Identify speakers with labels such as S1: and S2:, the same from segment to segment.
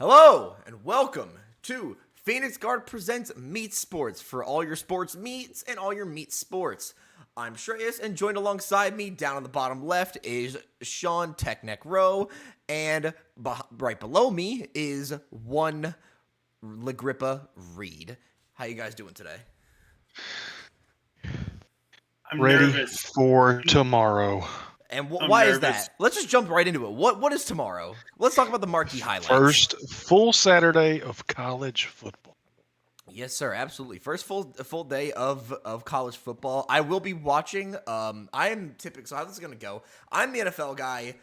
S1: Hello and welcome to Phoenix Guard presents MeatSports for all your sports meats and all your meat sports. I'm Shreyas, and joined alongside me down on the bottom left is Sean Techneck Rowe, and right below me is one Lagrippa Reed. How you guys doing today?
S2: I'm
S3: Ready
S2: nervous.
S3: for tomorrow.
S1: And
S2: I'm
S1: why is
S2: nervous.
S1: that? Let's just jump right into it. What is tomorrow? Let's talk about the marquee highlights.
S3: First full Saturday of college football.
S1: Yes, sir. Absolutely. First full day of college football. I will be watching. I am typically, so how this is gonna go. I'm the NFL guy.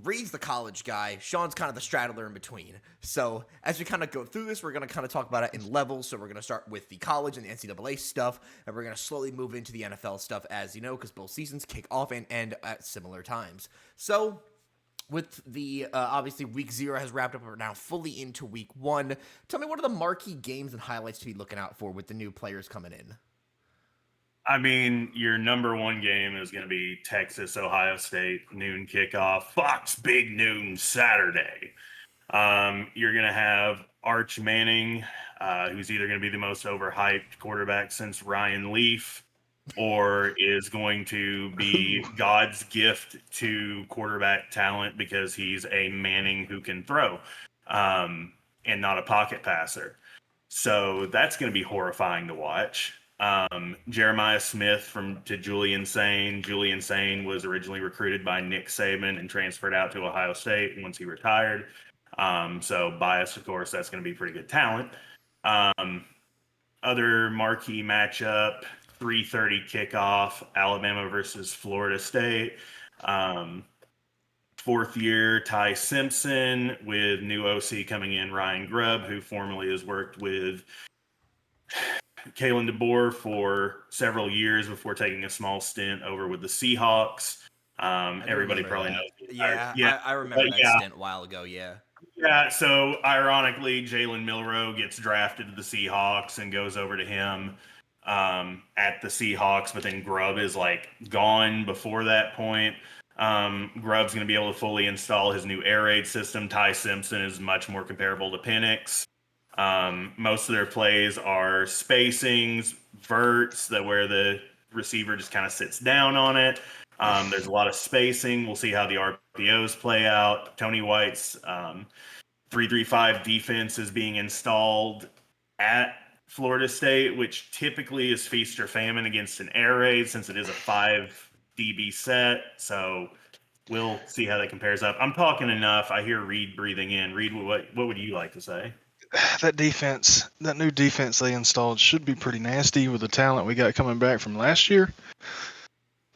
S1: Reed's the college guy. Sean's kind of the straddler in between. So as we kind of go through this, we're gonna kind of talk about it in levels. So we're gonna start with the college and the NCAA stuff, and we're gonna slowly move into the NFL stuff, as you know, because both seasons kick off and end at similar times. So with the obviously week 0 has wrapped up, we're now fully into week 1. Tell me, what are the marquee games and highlights to be looking out for with the new players coming in?
S2: I mean, your number one game is going to be Texas, Ohio State, noon kickoff. Fox Big Noon Saturday. You're going to have Arch Manning, who's either going to be the most overhyped quarterback since Ryan Leaf, or is going to be God's gift to quarterback talent because he's a Manning who can throw, and not a pocket passer. So that's going to be horrifying to watch. Jeremiah Smith to Julian Sain. Julian Sain was originally recruited by Nick Saban and transferred out to Ohio State once he retired. So biased, of course, that's going to be pretty good talent. Other marquee matchup, 3:30 kickoff, Alabama versus Florida State. Fourth year, Ty Simpson with new OC coming in, Ryan Grubb, who formerly has worked with Kalen DeBoer for several years before taking a small stint over with the Seahawks. Everybody probably knows.
S1: I remember that stint a while ago.
S2: Yeah, so ironically, Jalen Milroe gets drafted to the Seahawks and goes over to him at the Seahawks, but then Grubb is like gone before that point. Grubb's going to be able to fully install his new air raid system. Ty Simpson is much more comparable to Penix. Most of their plays are spacings, verts, where the receiver just kind of sits down on it. There's a lot of spacing. We'll see how the RPOs play out. Tony White's 3-3-5 defense is being installed at Florida State, which typically is feast or famine against an air raid since it is a 5 DB set. So we'll see how that compares up. I'm talking enough. I hear Reed breathing in. Reed, what would you like to say?
S3: That new defense they installed should be pretty nasty with the talent we got coming back from last year.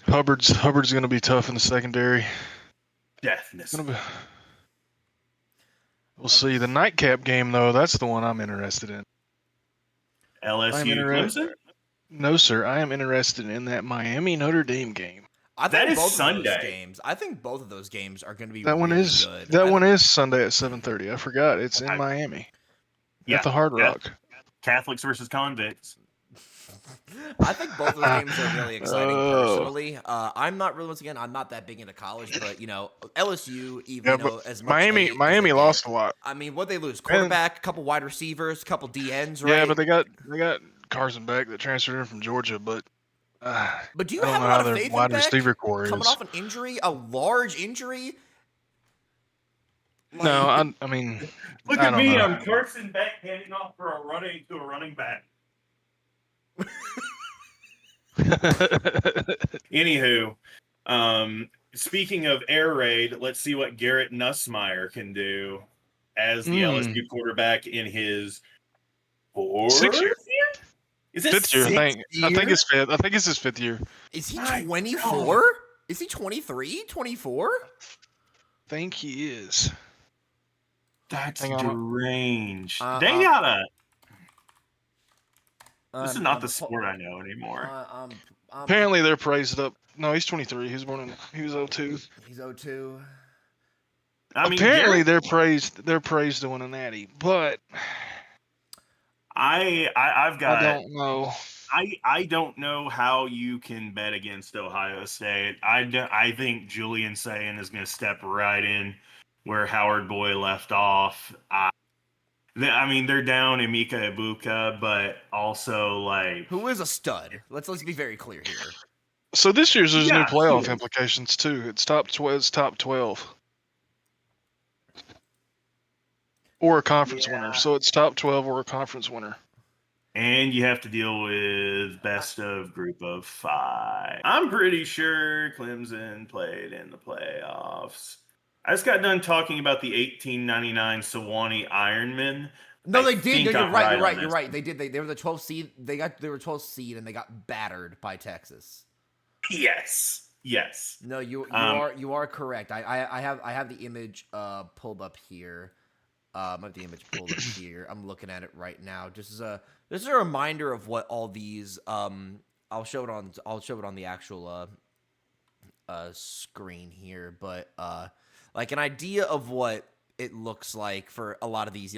S3: Hubbard's going to be tough in the secondary.
S2: Definitely.
S3: We'll see. The nightcap game, though, that's the one I'm interested in.
S2: LSU Clemson?
S3: No, sir. I am interested in that Miami Notre Dame game.
S2: That is Sunday.
S1: I think both of those games are going to be
S3: That one is
S1: good.
S3: That one is Sunday at 7:30. I forgot. It's in Miami.
S2: Yeah,
S3: at the Hard Rock.
S2: Catholics versus convicts.
S1: I think both of those games are really exciting personally. I'm not really, once again, I'm not that big into college, but LSU, even though as much
S3: Miami lost a lot.
S1: I mean, what they lose? Quarterback, a couple wide receivers, a couple DNs, right?
S3: Yeah, but they got Carson Beck that transferred in from Georgia, but
S1: do you have a lot of faith in
S3: wide
S1: Beck
S3: receiver core
S1: coming off an injury, a large injury?
S3: No, I mean,
S2: look at me. I'm Carson Beck handing off for a running back. Anywho, speaking of air raid, let's see what Garrett Nussmeier can do as the LSU quarterback in his
S3: 6th year.
S2: Is it
S3: 5th year? I think it's 5th. I think it's his 5th year.
S1: Is he 24? Is he 23? 24?
S3: I think he is.
S2: That's deranged. They gotta. This is not the sport I know anymore.
S3: Apparently, they're praised up. No, he's 23. He was 02.
S1: He's 02.
S3: I mean, apparently, they're praised to win a natty, but
S2: I don't
S3: know.
S2: I don't know how you can bet against Ohio State. I think Julian Sain is going to step right in where Howard Boy left off. I mean, they're down Emeka Ibuka, but also like,
S1: Who is a stud? Let's be very clear here.
S3: So this year's there's new
S2: yeah,
S3: playoff
S2: he is.
S3: implications too. It's top 12 or a conference winner.
S2: Yeah.
S3: So it's top 12 or a conference winner.
S2: And you have to deal with best of group of 5. I'm pretty sure Clemson played in the playoffs. I just got done talking about the 1899 Sewanee Ironmen.
S1: No,
S2: I
S1: they did. No,
S2: think
S1: you're
S2: I'm
S1: right. You're
S2: on
S1: right. You're
S2: this.
S1: right. They did. They were the 12th seed. They were 12th seed and they got battered by Texas.
S2: Yes. Yes.
S1: No, you are correct. I have the image pulled up here. I have the image pulled up here. I'm looking at it right now. Just as a reminder of what all these I'll show it on the actual screen here, but like an idea of what it looks like for a lot of these,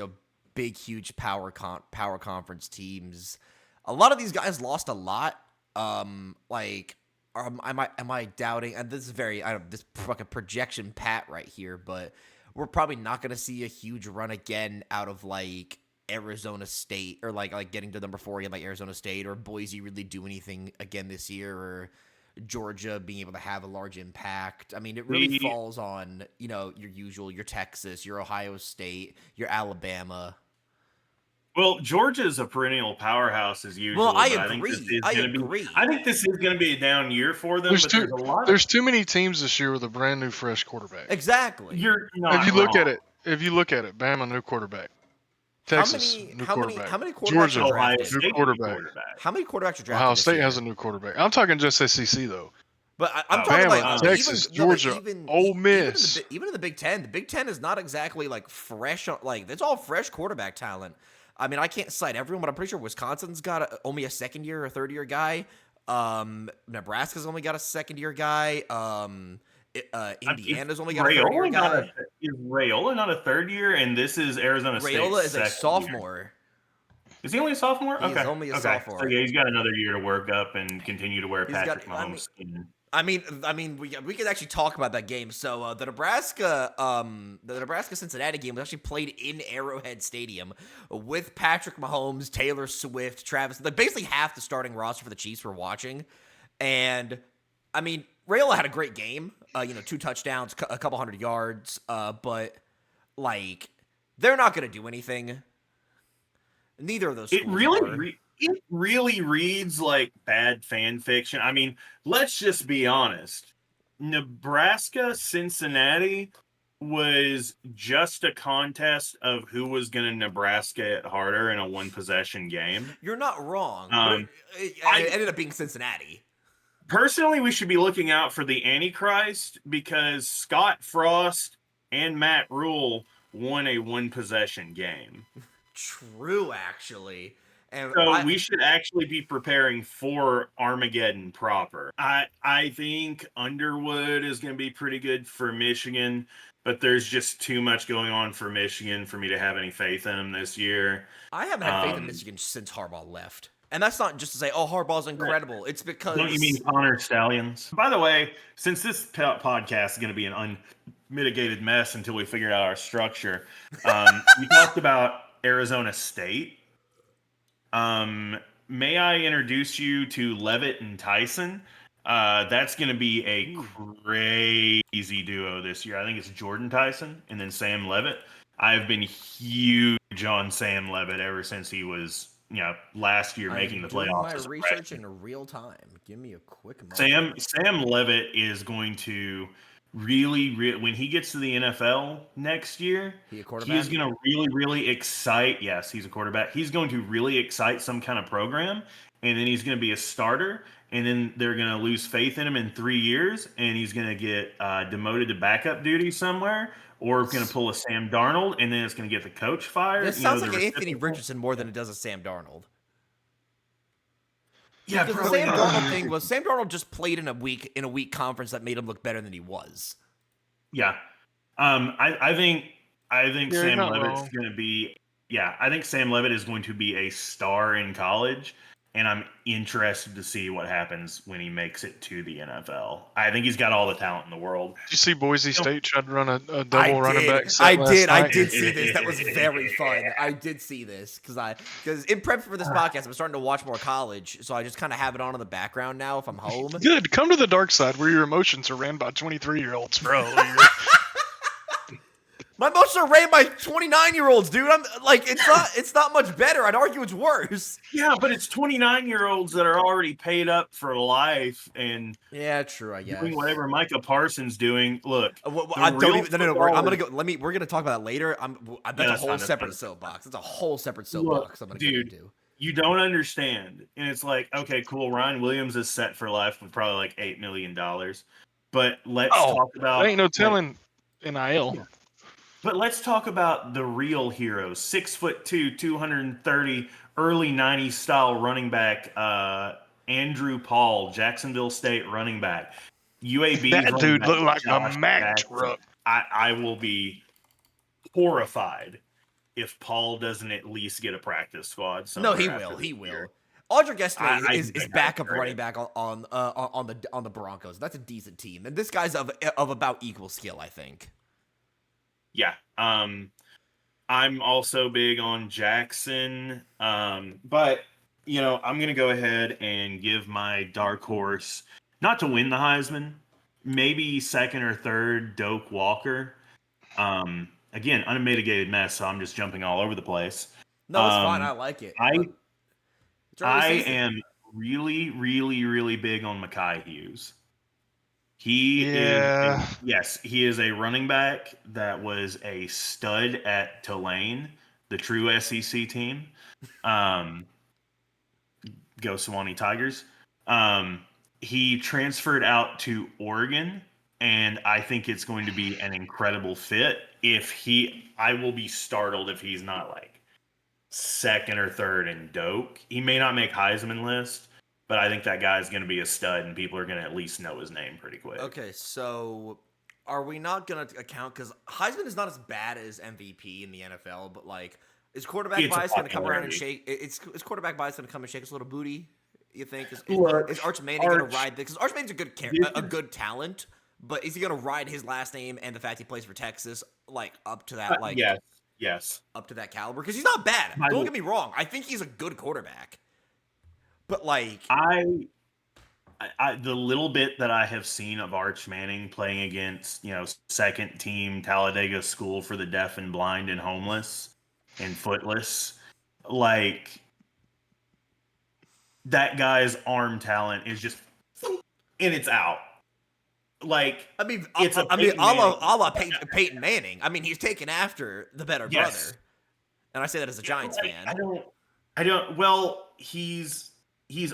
S1: big huge power conference teams. A lot of these guys lost a lot. Like am I doubting, and this is very, I don't, this fucking projection pat right here, but we're probably not going to see a huge run again out of like Arizona State, or like getting to number 4 again, like Arizona State or Boise really do anything again this year, or Georgia being able to have a large impact. I mean, it really falls on, your Texas, your Ohio State, your Alabama.
S2: Well, Georgia's a perennial powerhouse as usual.
S1: Well, I
S2: but
S1: agree.
S2: I think this is going to be a down year for them.
S3: There's
S2: But
S3: too
S2: there's a lot
S3: there's
S2: of.
S3: too many teams this year with a brand new fresh quarterback.
S1: Exactly.
S2: You're
S3: If
S2: not
S3: you look
S2: wrong.
S3: at it, Bama new quarterback. Texas new quarterback.
S1: How many quarterbacks
S3: Georgia
S1: are
S2: Ohio
S1: drafted?
S2: State
S3: new quarterback.
S1: How many quarterbacks are drafted
S3: Ohio
S1: this
S3: State
S1: year?
S3: has a new quarterback. I'm talking just SEC though.
S1: But I'm
S2: Oh,
S1: talking
S3: Bama,
S1: like
S3: Texas, Georgia, Ole Miss.
S1: Even in the Big Ten. The Big Ten is not exactly like fresh. Like it's all fresh quarterback talent. I mean, I can't cite everyone, but I'm pretty sure Wisconsin's got only a second year or third year guy. Nebraska's only got a second year guy. Indiana's only got a third year guy.
S2: Is Rayola not a third year? And this is Arizona State.
S1: Rayola is a sophomore.
S2: Is he only a sophomore?
S1: He is only a sophomore.
S2: So yeah, he's got another year to work up and continue to wear Patrick Mahomes' skin.
S1: I mean, we could actually talk about that game. So the Nebraska Cincinnati game was actually played in Arrowhead Stadium with Patrick Mahomes, Taylor Swift, Travis, like basically half the starting roster for the Chiefs were watching. And I mean, Rayola had a great game. 2 touchdowns, a couple hundred yards. But like, they're not going to do anything. Neither of those.
S2: It really reads like bad fan fiction. I mean, let's just be honest. Nebraska Cincinnati was just a contest of who was going to Nebraska it harder in a 1-possession game.
S1: You're not wrong. But it ended up being Cincinnati.
S2: Personally, we should be looking out for the Antichrist because Scott Frost and Matt Rule won a 1-possession game.
S1: True, actually. And
S2: so we should actually be preparing for Armageddon proper. I think Underwood is going to be pretty good for Michigan, but there's just too much going on for Michigan for me to have any faith in them this year.
S1: I haven't had faith in Michigan since Harbaugh left. And that's not just to say, oh, Harbaugh's incredible. Right. It's because...
S2: Don't you mean Connor Stallions? By the way, since this podcast is going to be an unmitigated mess until we figure out our structure, we talked about Arizona State. May I introduce you to Levitt and Tyson? That's going to be a crazy duo this year. I think it's Jordan Tyson and then Sam Levitt. I've been huge on Sam Levitt ever since he was, last year making the playoffs.
S1: I'm doing my research in real time. Give me a quick
S2: moment. Sam Levitt is going to really, when he gets to the NFL next year, he is going to really excite. Yes, he's a quarterback. He's going to really excite some kind of program, and then he's going to be a starter, and then they're going to lose faith in him in 3 years, and he's going to get demoted to backup duty somewhere, or going to pull a Sam Darnold, and then it's going to get the coach fired.
S1: This sounds like Anthony Richardson more than it does a Sam Darnold.
S2: Yeah,
S1: the Sam Darnold thing was Sam Darnold just played in a weak conference that made him look better than he was.
S2: Yeah, I think Sam Levitt's going to be. Yeah, I think Sam Levitt is going to be a star in college, and I'm interested to see what happens when he makes it to the NFL. I think he's got all the talent in the world.
S3: Did you see Boise State tried to run a
S1: I
S3: double running back
S1: did.
S3: set last
S1: I
S3: night?
S1: did see this. That was very fun. I did see this because in prep for this podcast, I'm starting to watch more college, so I just kind of have it on in the background now if I'm home.
S3: Good. Come to the dark side where your emotions are ran by 23-year-olds, bro.
S1: My emotions are ran by 29-year-olds, dude. I'm like, it's not much better. I'd argue it's worse.
S2: Yeah, but it's 29-year-olds that are already paid up for life and
S1: yeah, true. I guess
S2: doing whatever Micah Parsons doing. Look,
S1: I don't even. No. I'm gonna go. We're gonna talk about that later. That's a whole separate soapbox. That's a whole separate soapbox. I'm gonna get into.
S2: You don't understand, and it's like, okay, cool. Ryan Williams is set for life with probably like $8 million, but let's talk about.
S3: There ain't no telling NIL.
S2: Yeah. But let's talk about the real heroes. 6'2", 230, early '90s style running back, Andrew Paul, Jacksonville State running back. UAB.
S3: That dude looked like a Mack truck.
S2: I will be horrified if Paul doesn't at least get a practice squad.
S1: No, he will. He will. Audric Estime is backup running back on the Broncos. That's a decent team, and this guy's of about equal skill, I think.
S2: Yeah. I'm also big on Jackson. But, I'm going to go ahead and give my dark horse, not to win the Heisman, maybe second or third, Doak Walker. Again, unmitigated mess, so I'm just jumping all over the place.
S1: No, it's fine. I like it.
S2: I am really, really, really big on Mekhi Hughes. He is a running back that was a stud at Tulane, the true SEC team. Go Sewanee Tigers. He transferred out to Oregon, and I think it's going to be an incredible fit. I will be startled if he's not like second or third in Doak. He may not make Heisman list, but I think that guy's going to be a stud, and people are going to at least know his name pretty quick.
S1: Okay, so are we not going to account, because Heisman is not as bad as MVP in the NFL, but like, is quarterback bias going to come around and shake? Is quarterback bias going to come and shake his little booty? You think is Arch Manning going to ride this? Because Arch Manning's a good talent, but is he going to ride his last name and the fact he plays for Texas like up to that
S2: yes,
S1: up to that caliber? Because he's not bad. Don't get me wrong. I think he's a good quarterback. But like
S2: I the little bit that I have seen of Arch Manning playing against, second team Talladega School for the Deaf and Blind and Homeless and Footless, like that guy's arm talent is just and it's out. Like
S1: a la Peyton Manning. I mean, he's taken after the better brother, and I say that as a Giants fan.
S2: I don't. Well, he's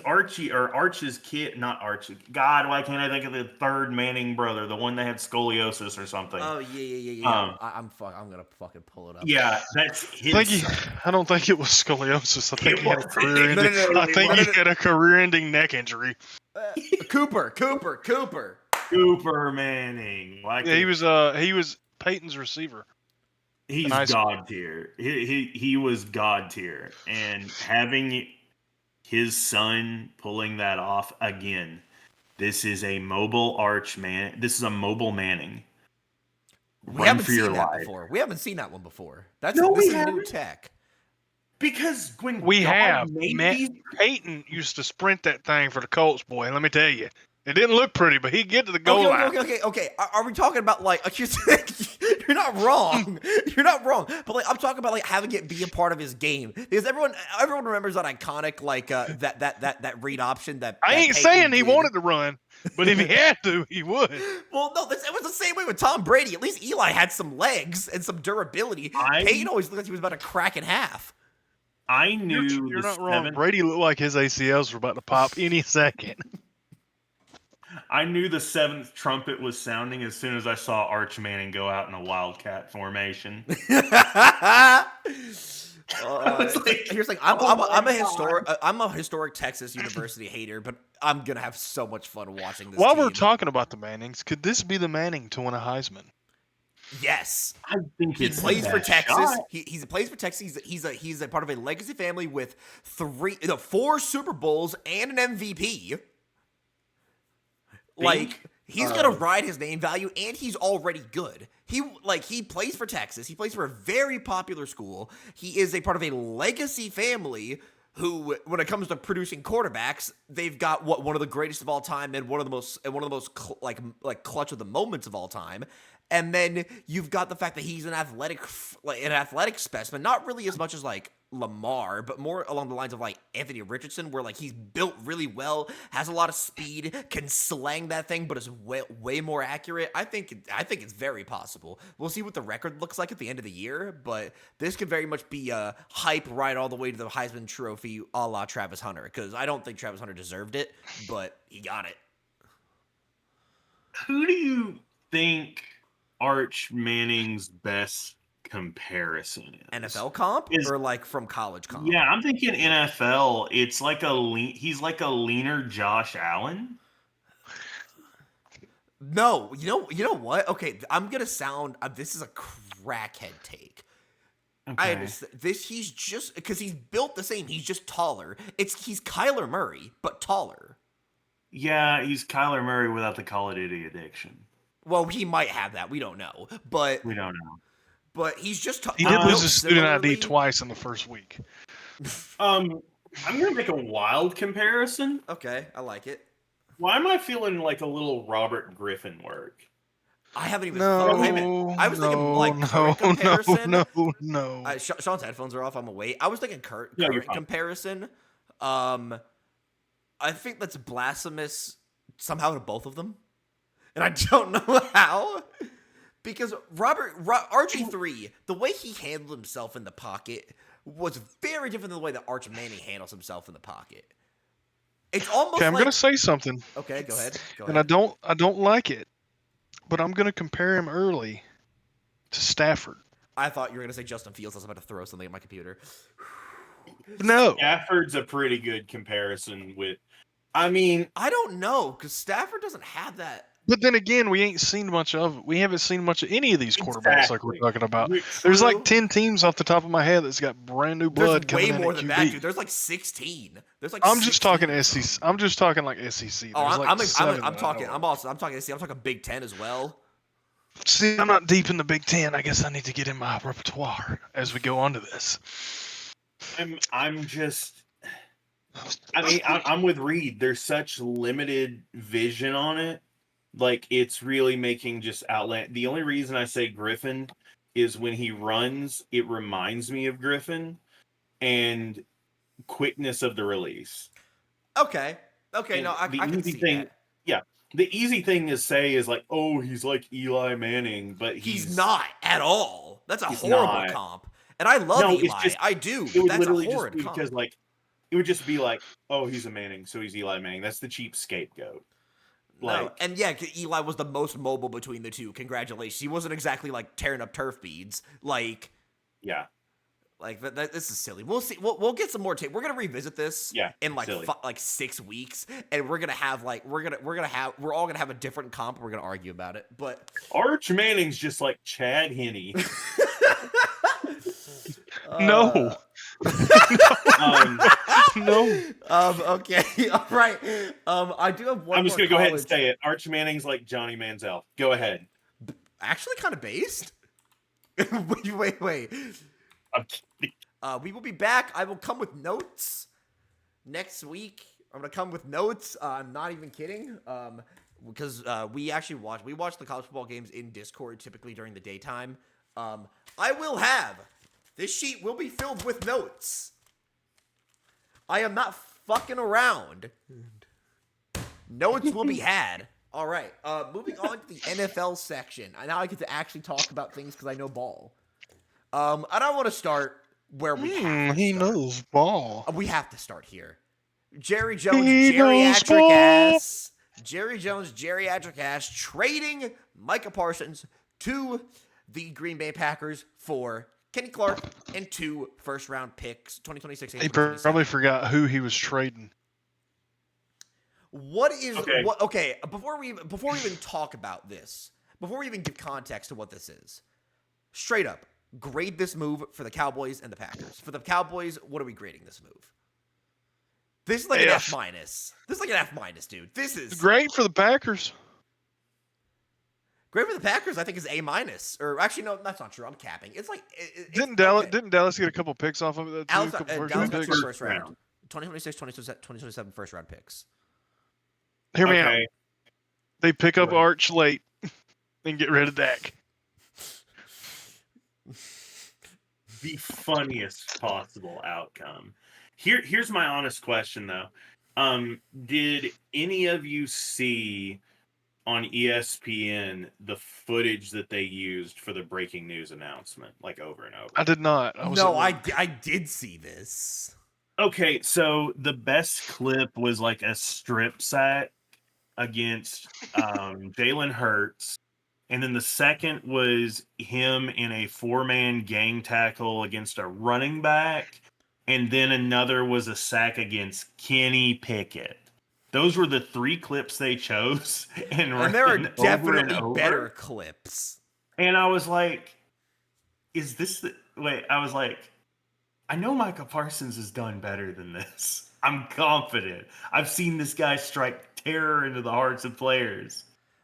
S2: Archie or Arch's kid, not Archie. God, why can't I think of the third Manning brother, the one that had scoliosis or something?
S1: Oh yeah. I'm gonna fucking pull it up.
S2: Yeah, that's his.
S3: I don't think it was scoliosis. I think he had a career-ending. I think he had a career-ending neck injury.
S1: Cooper
S2: Manning.
S3: He was Peyton's receiver.
S2: He's god tier. He was god tier, and having his son pulling that off again. This is a mobile Arch man. This is a mobile Manning.
S1: We haven't seen that before. We haven't seen that one before. This is new tech.
S2: Because when
S3: Peyton used to sprint that thing for the Colts, boy. And let me tell you, it didn't look pretty, but he'd get to the goal line.
S1: Okay. Are we talking about like you're not wrong. You're not wrong. But like I'm talking about like having it be a part of his game. Because everyone remembers that iconic like that read option that
S3: I ain't
S1: Peyton
S3: saying he
S1: did.
S3: wanted to run, but if he had to, he would.
S1: Well, no, it was the same way with Tom Brady. At least Eli had some legs and some durability. Peyton always looked like he was about to crack in half.
S2: I knew
S3: you're not wrong. Brady looked like his ACLs were about to pop any second.
S2: I knew the seventh trumpet was sounding as soon as I saw Arch Manning go out in a wildcat formation.
S1: Here's like I'm a historic Texas University hater, but I'm gonna have so much fun watching this.
S3: While we're talking about the Mannings, could this be the Manning to win a Heisman?
S1: Yes.
S2: I think
S1: He
S2: it's the
S1: plays for
S2: best
S1: Texas.
S2: shot.
S1: He plays for Texas. He's a part of a legacy family with 4 Super Bowls and an MVP. Like, he's gonna ride his name value, and he's already good. He plays for Texas. He plays for a very popular school. He is a part of a legacy family who, when it comes to producing quarterbacks, they've got one of the greatest of all time and one of the most clutch of the moments of all time. And then you've got the fact that he's an athletic specimen, not really as much as like Lamar, but more along the lines of like Anthony Richardson, where like he's built really well, has a lot of speed, can slang that thing, but is way more accurate. I think it's very possible. We'll see what the record looks like at the end of the year, but this could very much be a hype right all the way to the Heisman Trophy, a la Travis Hunter, because I don't think Travis Hunter deserved it, but he got it.
S2: Who do you think Arch Manning's best comparison is?
S1: NFL comp or like from college comp?
S2: Yeah, I'm thinking NFL. It's like he's like a leaner Josh Allen.
S1: No, you know what? Okay, I'm gonna sound. This is a crackhead take.
S2: Okay.
S1: I understand this. He's just because he's built the same. He's just taller. He's Kyler Murray, but taller.
S2: Yeah, he's Kyler Murray without the Call of Duty addiction.
S1: Well, he might have that. We don't know, but
S2: We don't know.
S1: But he's just.
S3: He did lose his student ID twice in the first week.
S2: I'm gonna make a wild comparison.
S1: Okay, I like it.
S2: Why am I feeling like a little Robert Griffin work?
S1: I haven't even. I was thinking like current comparison.
S3: No.
S1: Sean's headphones are off. I'm away. I was thinking current comparison. I think that's blasphemous somehow to both of them, and I don't know how. Because RG3, the way he handled himself in the pocket was very different than the way that Arch Manning handles himself in the pocket. It's almost
S3: okay. I'm gonna say something.
S1: Okay, go ahead.
S3: And I don't like it, but I'm gonna compare him early to Stafford.
S1: I thought you were gonna say Justin Fields. I was about to throw something at my computer.
S3: No,
S2: Stafford's a pretty good comparison with. I mean,
S1: I don't know because Stafford doesn't have that.
S3: But then again, we haven't seen much of any of these quarterbacks like we're talking about. There's like 10 teams off the top of my head that's got brand new blood coming in.
S1: Way more
S3: at
S1: than
S3: QB.
S1: that, dude. There's like 16. There's like.
S3: I'm just talking SEC. I'm just talking like SEC.
S1: Oh, I'm
S3: talking.
S1: I'm talking SEC. I'm talking Big Ten as well.
S3: See, I'm not deep in the Big Ten. I guess I need to get in my repertoire as we go on to this.
S2: I'm just. I mean, I'm with Reed. There's such limited vision on it. Like, it's really making just outland. The only reason I say Griffin is when he runs, it reminds me of Griffin and quickness of the release.
S1: Okay.
S2: And
S1: no, I can see that.
S2: Yeah. The easy thing to say is like, oh, he's like Eli Manning, but
S1: he's not at all. That's a horrible comp. And I love Eli. I do.
S2: It would
S1: that's
S2: literally
S1: a horrid
S2: just be
S1: comp.
S2: because, like, it would just be like, oh, he's a Manning, so he's Eli Manning. That's the cheap scapegoat. Like,
S1: no. And yeah, Eli was the most mobile between the two. Congratulations. He wasn't exactly like tearing up turf beads. Like,
S2: yeah.
S1: Like this is silly. We'll see. We'll get some more tape. We're gonna revisit this in like 6 weeks, and we're gonna have like we're all gonna have a different comp. And we're gonna argue about it. But
S2: Arch Manning's just like Chad Henne.
S3: No. No.
S1: Okay. All right. I do have one.
S2: I'm just gonna go ahead and say it. Arch Manning's like Johnny Manziel. Go ahead.
S1: Actually, kind of based. Wait.
S2: I'm kidding.
S1: We will be back. I will come with notes next week. I'm gonna come with notes. I'm not even kidding. Because we watch the college football games in Discord typically during the daytime. I will have this sheet will be filled with notes. I am not fucking around. Notes will be had. All right. Moving on to the NFL section. Now I get to actually talk about things because I know ball. And I want to start where we have to
S3: He
S1: start.
S3: knows ball.
S1: We have to start here. Jerry Jones, geriatric ass, trading Micah Parsons to the Green Bay Packers for Kenny Clark and 2 first-round picks, 2026 and 2027.
S3: He probably forgot who he was trading.
S1: Okay, before we even talk about this, before we even give context to what this is, Straight up, grade this move for the Cowboys and the Packers. For the Cowboys, what are we grading this move? This is like an F minus. This is like an F minus, dude. This is
S3: great for the Packers.
S1: Great for the Packers, I think, is A minus. Or actually, no, that's not true. I'm capping. It's like
S3: Didn't Dallas get a couple picks off of it?
S1: Dallas got two
S2: picks?
S1: first round. 2026, 2027 first round picks.
S3: Hear me out. They pick up Arch late and get rid of Dak.
S2: The funniest possible outcome. Here's my honest question, though. Did any of you see on ESPN the footage that they used for the breaking news announcement, like over and over?
S3: I did not.
S1: I did see this.
S2: Okay, so the best clip was like a strip sack against Jalen Hurts. And then the second was him in a 4-man gang tackle against a running back. And then another was a sack against Kenny Pickett. Those were the 3 clips they chose. And
S1: there are definitely better clips.
S2: And I was like, is this the... Wait, I was like, I know Micah Parsons has done better than this. I'm confident. I've seen this guy strike terror into the hearts of players.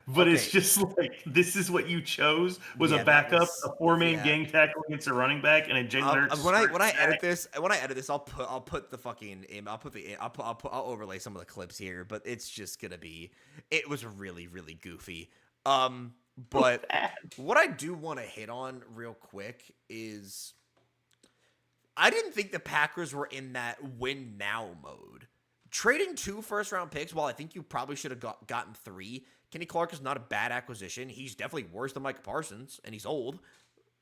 S2: But it's just like, this is what you chose, was a backup, a 4-man gang tackle against a running back, and a Jalen Hurts.
S1: When I edit this, I'll put the fucking I'll overlay some of the clips here. But it's just gonna be, it was really, really goofy. But what I do want to hit on real quick is, I didn't think the Packers were in that win now mode. Trading 2 first-round picks, while I think you probably should have gotten 3. Kenny Clark is not a bad acquisition. He's definitely worse than Micah Parsons, and he's old.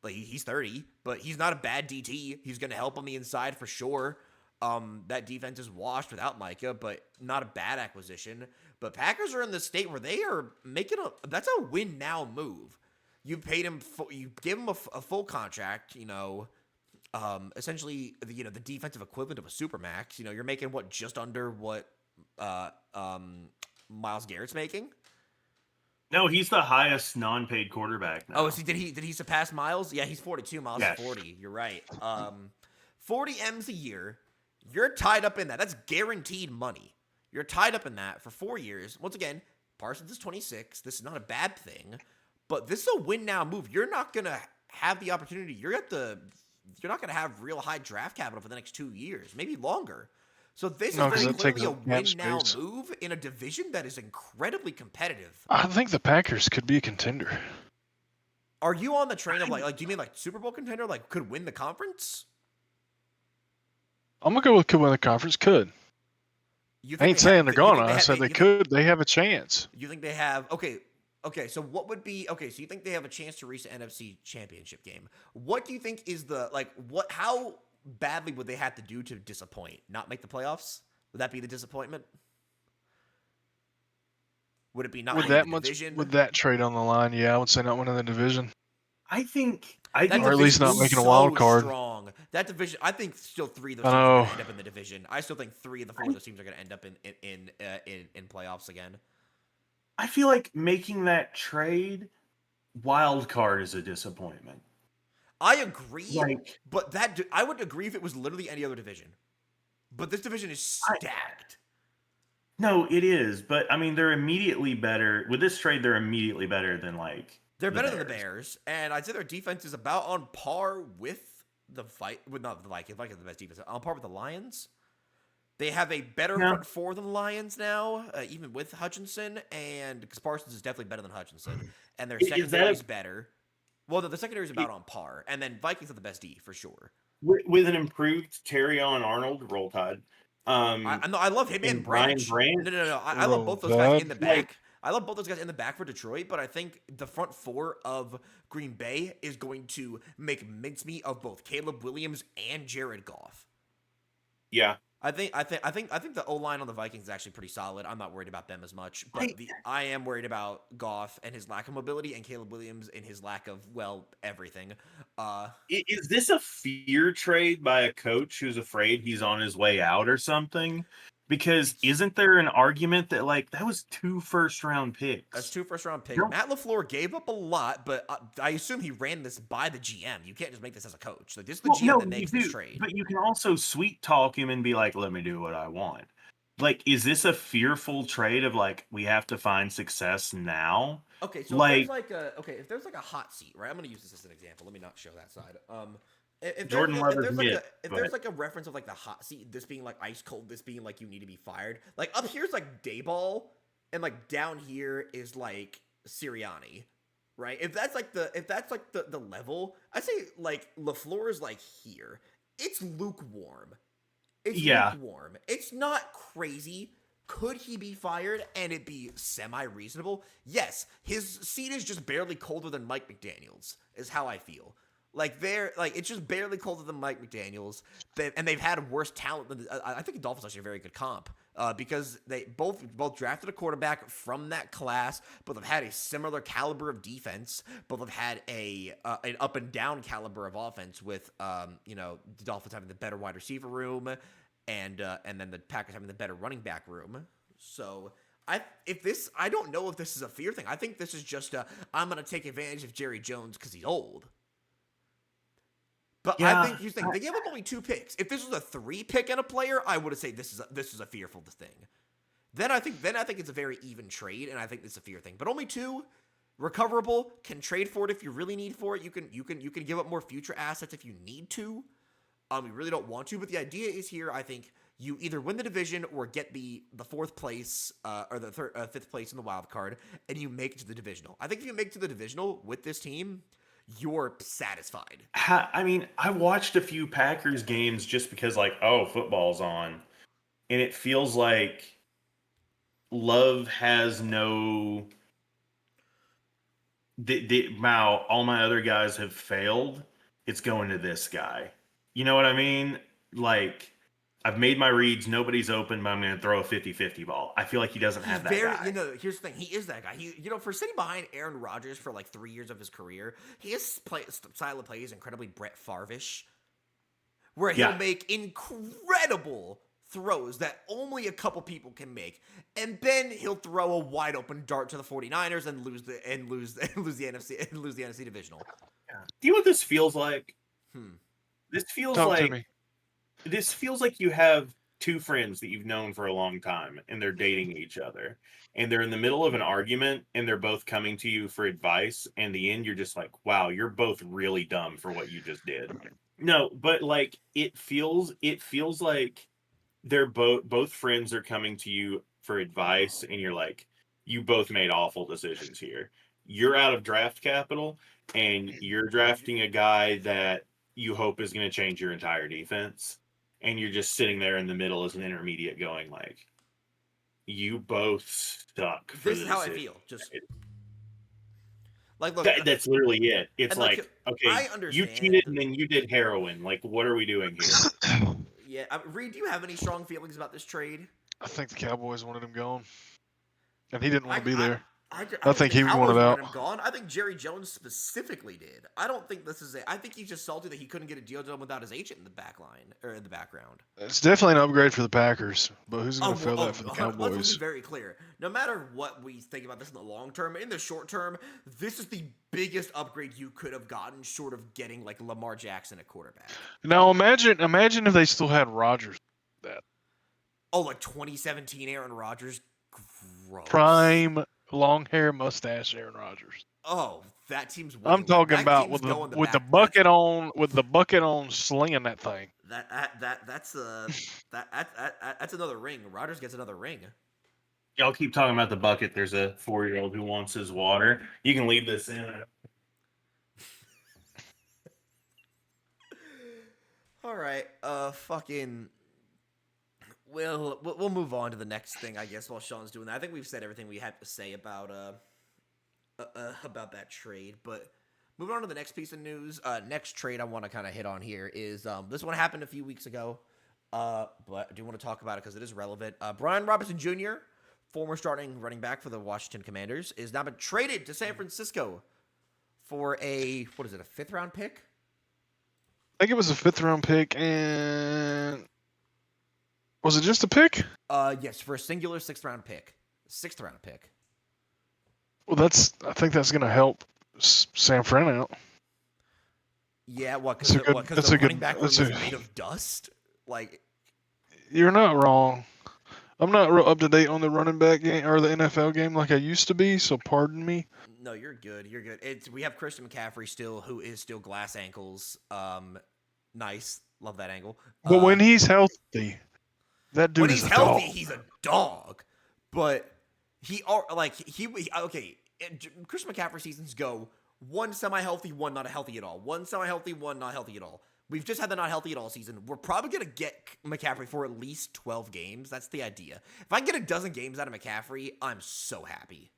S1: Like, he's 30, but he's not a bad DT. He's going to help on the inside for sure. That defense is washed without Micah, but not a bad acquisition. But Packers are in the state where they are making that's a win now move. You paid him, you gave him a full contract, essentially, the defensive equivalent of a supermax. You're making just under what Myles Garrett's making.
S2: No, he's the highest non-paid quarterback now.
S1: Oh, did he surpass Myles? Yeah, he's 42. Myles is 40. You're right. 40 M's a year. You're tied up in that. That's guaranteed money. You're tied up in that for 4 years. Once again, Parsons is 26. This is not a bad thing, but this is a win now move. You're not gonna have the opportunity. You're not gonna have real high draft capital for the next 2 years, maybe longer. So this is very clearly a win-now move in a division that is incredibly competitive.
S3: I think the Packers could be a contender.
S1: Are you on the train of do you mean like Super Bowl contender, like could win the conference?
S3: I'm gonna go with could win the conference. Could. I ain't saying they're gonna. I said they could. They have a chance.
S1: You think they have? Okay. So what would be okay? So you think they have a chance to reach the NFC Championship game? What do you think is the what? How badly would they have to do to disappoint? Not make the playoffs? Would that be the disappointment? Would it be not winning the division?
S3: With that trade on the line, yeah, I would say not winning the division.
S2: I think
S3: or at least not making a wild card.
S1: Strong. That division, I think still 3 of those teams are going to end up in the division. I still think 3 of the 4 of those teams are going to end up in playoffs again.
S2: I feel like making that trade, wild card, is a disappointment.
S1: I agree, but I would agree if it was literally any other division. But this division is stacked.
S2: No, it is. But I mean, they're immediately better with this trade. They're immediately better than
S1: they're better than the Bears, and I'd say their defense is about on par with the Vikings. The Vikings are the best defense. On par with the Lions. They have a better front 4 than the Lions now, even with Hutchinson, and because Parsons is definitely better than Hutchinson, and their secondary is better. Well, the secondary is about on par, and then Vikings have the best D for sure.
S2: With an improved Terrion Arnold, roll tide.
S1: I love him and Branch. No. I love both those guys in the back. I love both those guys in the back for Detroit, but I think the front 4 of Green Bay is going to make mincemeat of both Caleb Williams and Jared Goff.
S2: Yeah.
S1: I think the O-line on the Vikings is actually pretty solid. I'm not worried about them as much, but I am worried about Goff and his lack of mobility, and Caleb Williams and his lack of everything.
S2: Is this a fear trade by a coach who's afraid he's on his way out or something? Because isn't there an argument that like that was 2 first-round picks?
S1: That's 2 first-round picks.
S2: No.
S1: Matt LaFleur gave up a lot, but I assume he ran this by the GM. You can't just make this as a coach. Like, this is the GM that makes this trade.
S2: But you can also sweet talk him and be like, "Let me do what I want." Like, is this a fearful trade of like we have to find success now?
S1: Okay, so
S2: Like,
S1: if there's like a hot seat, right? I'm gonna use this as an example. Let me not show that side. If
S2: Jordan Love is
S1: there's
S2: mid,
S1: there's like a reference of like the hot seat, this being like ice cold, this being like you need to be fired. Like up here's like Dayball, and like down here is like Sirianni, right? If that's like the level, I say like LaFleur is like here. It's lukewarm. It's lukewarm. It's not crazy. Could he be fired and it be semi-reasonable? Yes. His seat is just barely colder than Mike McDaniel's, is how I feel. Like it's just barely colder than Mike McDaniel's, and they've had worse talent than. I think the Dolphins are actually a very good comp because they both drafted a quarterback from that class, both have had a similar caliber of defense, both have had an up and down caliber of offense with the Dolphins having the better wide receiver room, and then the Packers having the better running back room. So. I don't know if this is a fear thing. I think this is just I'm going to take advantage of Jerry Jones because he's old. But yeah, I think here's the thing: they gave up only 2 picks. If this was a 3 pick and a player, I would have said this is a fearful thing. Then I think it's a very even trade, and I think this is a fear thing. But only 2, recoverable, can trade for it if you really need for it. You can give up more future assets if you need to. You really don't want to, but the idea is here. I think you either win the division or get the 4th place or the 5th place in the wild card, and you make it to the divisional. I think if you make it to the divisional with this team, you're satisfied.
S2: I mean, I watched a few Packers games just because, like, football's on, and it feels like Love has no. All my other guys have failed. It's going to this guy. You know what I mean? Like, I've made my reads. Nobody's open, but I'm going to throw a 50-50 ball. I feel like he doesn't have that guy.
S1: Here's the thing. He is that guy. For sitting behind Aaron Rodgers for like 3 years of his career, his style of play is incredibly Brett Favre-ish, where he'll make incredible throws that only a couple people can make, and then he'll throw a wide open dart to the 49ers and lose the NFC divisional.
S2: Yeah. Do you know what this feels like? This feels
S3: Talk
S2: like
S3: to me.
S2: This feels like you have 2 friends that you've known for a long time, and they're dating each other, and they're in the middle of an argument, and they're both coming to you for advice. And in the end, you're just like, wow, you're both really dumb for what you just did. No, but like it feels like they're both friends are coming to you for advice, and you're like, you both made awful decisions here. You're out of draft capital, and you're drafting a guy that you hope is going to change your entire defense. And you're just sitting there in the middle as an intermediate going like, you both suck.
S1: This is how I feel. Just like, look,
S2: that's literally it. It's like, okay,
S1: I understand.
S2: You cheated and then you did heroin. Like, what are we doing here?
S1: Yeah, Reed, do you have any strong feelings about this trade?
S3: I think the Cowboys wanted him gone, and he didn't want to be there.
S1: I
S3: think he wanted out.
S1: Him gone. I think Jerry Jones specifically did. I don't think this is I think he's just salty that he couldn't get a deal done without his agent in the back line or in the background.
S3: It's definitely an upgrade for the Packers, but who's going to fill that for the Cowboys?
S1: Let's be very clear. No matter what we think about this in the long term, in the short term, this is the biggest upgrade you could have gotten, short of getting like Lamar Jackson at quarterback.
S3: Now imagine if they still had Rodgers.
S1: Like 2017 Aaron Rodgers. Gross.
S3: Prime. Long hair, mustache, Aaron Rodgers.
S1: Oh, that team's winning.
S3: I'm talking about with the bucket on, slinging that thing.
S1: That's another ring. Rodgers gets another ring.
S2: Y'all keep talking about the bucket. There's a 4-year-old who wants his water. You can leave this in.
S1: All right. Fucking. We'll move on to the next thing, I guess, while Sean's doing that. I think we've said everything we had to say about that trade. But moving on to the next piece of news, next trade I want to kind of hit on here is this one happened a few weeks ago, but I do want to talk about it because it is relevant. Brian Robinson Jr., former starting running back for the Washington Commanders, is now been traded to San Francisco for a 5th round pick?
S3: I think it was a 5th round pick, and Was it just a pick?
S1: Yes, for a singular 6th-round pick. 6th-round pick.
S3: Well, I think that's going to help San Fran out.
S1: Yeah, what?
S3: That's a good.
S1: Because
S3: That's
S1: the
S3: a
S1: running
S3: good.
S1: back room
S3: That's
S1: is
S3: a.
S1: made of dust. Like,
S3: You're not wrong. I'm not real up to date on the running back game or the NFL game like I used to be, so pardon me.
S1: no, you're good. You're good. We have Christian McCaffrey still, who is still glass ankles. Nice, love that angle.
S3: But when he's healthy, that
S1: When
S3: dude is
S1: he's
S3: a
S1: healthy,
S3: dog.
S1: he's a dog. But okay. Christian McCaffrey seasons go one semi-healthy, one not healthy at all. One semi-healthy, one not healthy at all. We've just had the not healthy at all season. We're probably gonna get McCaffrey for at least 12 games. That's the idea. If I can get a dozen games out of McCaffrey, I'm so happy.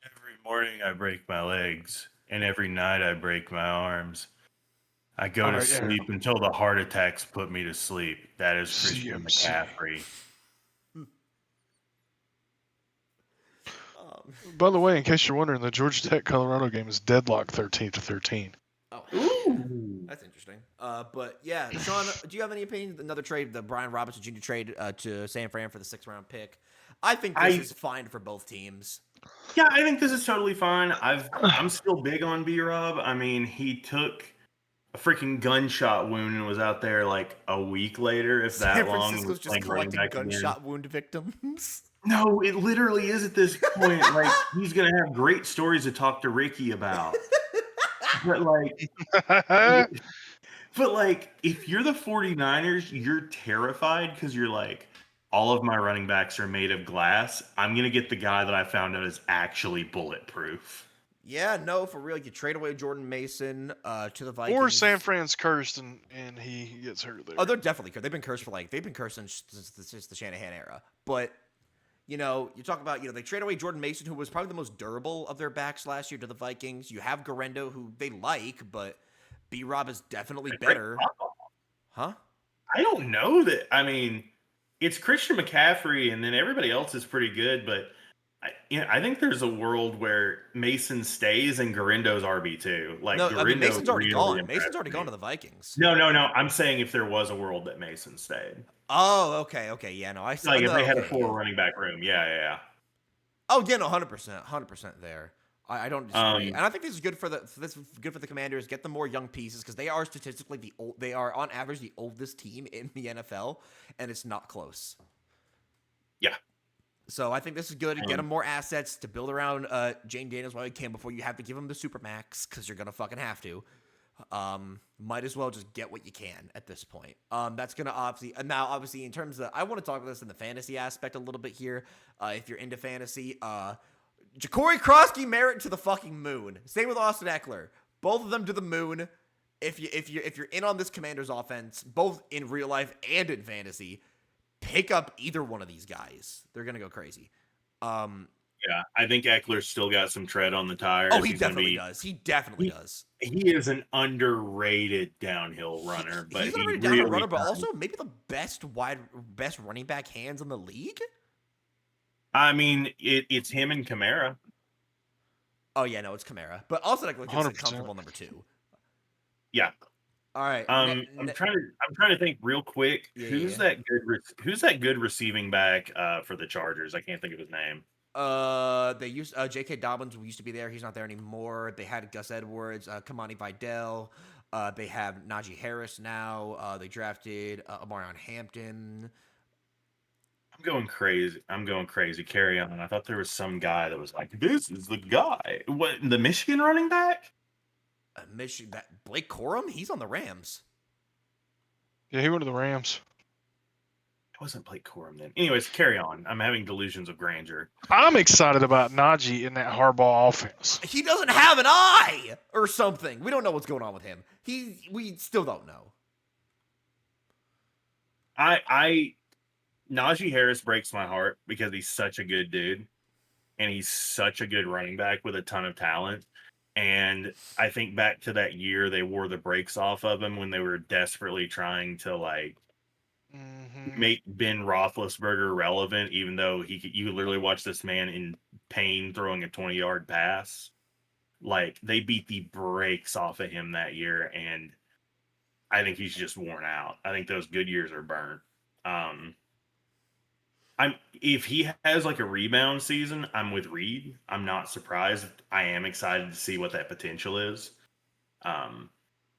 S2: Every morning I break my legs, and every night I break my arms. I go
S3: All
S2: to
S3: right, Aaron.
S2: sleep until the heart attacks put me to sleep. That is Christian
S3: CMC.
S2: McCaffrey.
S3: By the way, in case you're wondering, the Georgia Tech Colorado game is deadlock 13-13.
S1: Oh,
S2: Ooh.
S1: that's interesting. But yeah, Sean, do you have any opinion? Another trade, the Brian Robinson Jr. trade to San Fran for the 6th-round pick. I think this is fine for both teams.
S2: Yeah, I think this is totally fine. I'm still big on B-Rob. I mean, he took a freaking gunshot wound and was out there like a week later, if that
S1: San
S2: long.
S1: Francisco's just
S2: playing running
S1: collecting
S2: back
S1: gunshot wound victims.
S2: No, it literally is at this point. Like, he's gonna have great stories to talk to Ricky about. But like, if you're the 49ers, you're terrified because you're like, all of my running backs are made of glass. I'm gonna get the guy that I found out is actually bulletproof.
S1: Yeah, no, for real. You trade away Jordan Mason to the Vikings.
S3: Or San Fran's cursed and he gets hurt there.
S1: Oh, they're definitely cursed. They've been cursed since the Shanahan era. But you talk about, they trade away Jordan Mason, who was probably the most durable of their backs last year, to the Vikings. You have Garendo, who they like, but B-Rob is definitely better. Huh?
S2: I don't know that. I mean, it's Christian McCaffrey, and then everybody else is pretty good, but I think there's a world where Mason stays and Garendo's RB2. Like,
S1: No,
S2: Garendo
S1: I mean, Mason's already
S2: really
S1: gone. Mason's already
S2: impressed
S1: gone
S2: me.
S1: to the Vikings.
S2: No. I'm saying if there was a world that Mason stayed.
S1: Oh, okay, yeah, no, I see.
S2: Like, if they had a
S1: okay,
S2: full running back room. Yeah.
S1: Oh, yeah, no, 100% there. I don't disagree, and I think this is good for the Commanders. Get them more young pieces because they are statistically they are on average the oldest team in the NFL, and it's not close.
S2: Yeah.
S1: So I think this is good. Get them more assets to build around Jane Daniels while you can before you have to give them the Supermax because you're gonna fucking have to. Might as well just get what you can at this point. That's gonna obviously in terms of, I want to talk about this in the fantasy aspect a little bit here. If you're into fantasy, Ja'Cory Krosky merit to the fucking moon. Same with Austin Eckler. Both of them to the moon. If you're in on this Commanders offense, both in real life and in fantasy, pick up either one of these guys. They're gonna go crazy.
S2: Yeah, I think Eckler's still got some tread on the tires.
S1: Oh, he definitely does. He definitely does.
S2: He is an underrated downhill runner, but
S1: he's an underrated downhill runner, but also maybe the best running back hands in the league.
S2: I mean, it's him and Kamara.
S1: Oh yeah, no, it's Kamara, but also like it's a comfortable number 2.
S2: Yeah.
S1: All right.
S2: I'm trying to think real quick. Who's that good receiving back for the Chargers? I can't think of his name.
S1: They used J.K. Dobbins used to be there. He's not there anymore. They had Gus Edwards, Kamani Vidal. They have Najee Harris now. They drafted Amarion Hampton.
S2: I'm going crazy. Carry on. I thought there was some guy that was like, "This is the guy." What, the Michigan running back?
S1: That Blake Corum? He's on the Rams.
S3: Yeah, he went to the Rams.
S2: It wasn't Blake Corum then. Anyways, carry on. I'm having delusions of grandeur.
S3: I'm excited about Najee in that Harbaugh offense.
S1: He doesn't have an eye or something. We don't know what's going on with him. We still don't know.
S2: Najee Harris breaks my heart because he's such a good dude, and he's such a good running back with a ton of talent. And I think back to that year they wore the brakes off of him when they were desperately trying to make Ben Roethlisberger relevant, even though you literally watch this man in pain throwing a 20-yard pass. Like, they beat the brakes off of him that year, and I think he's just worn out. I think those good years are burnt. if he has like a rebound season, I'm with Reed. I'm not surprised. I am excited to see what that potential is. Um,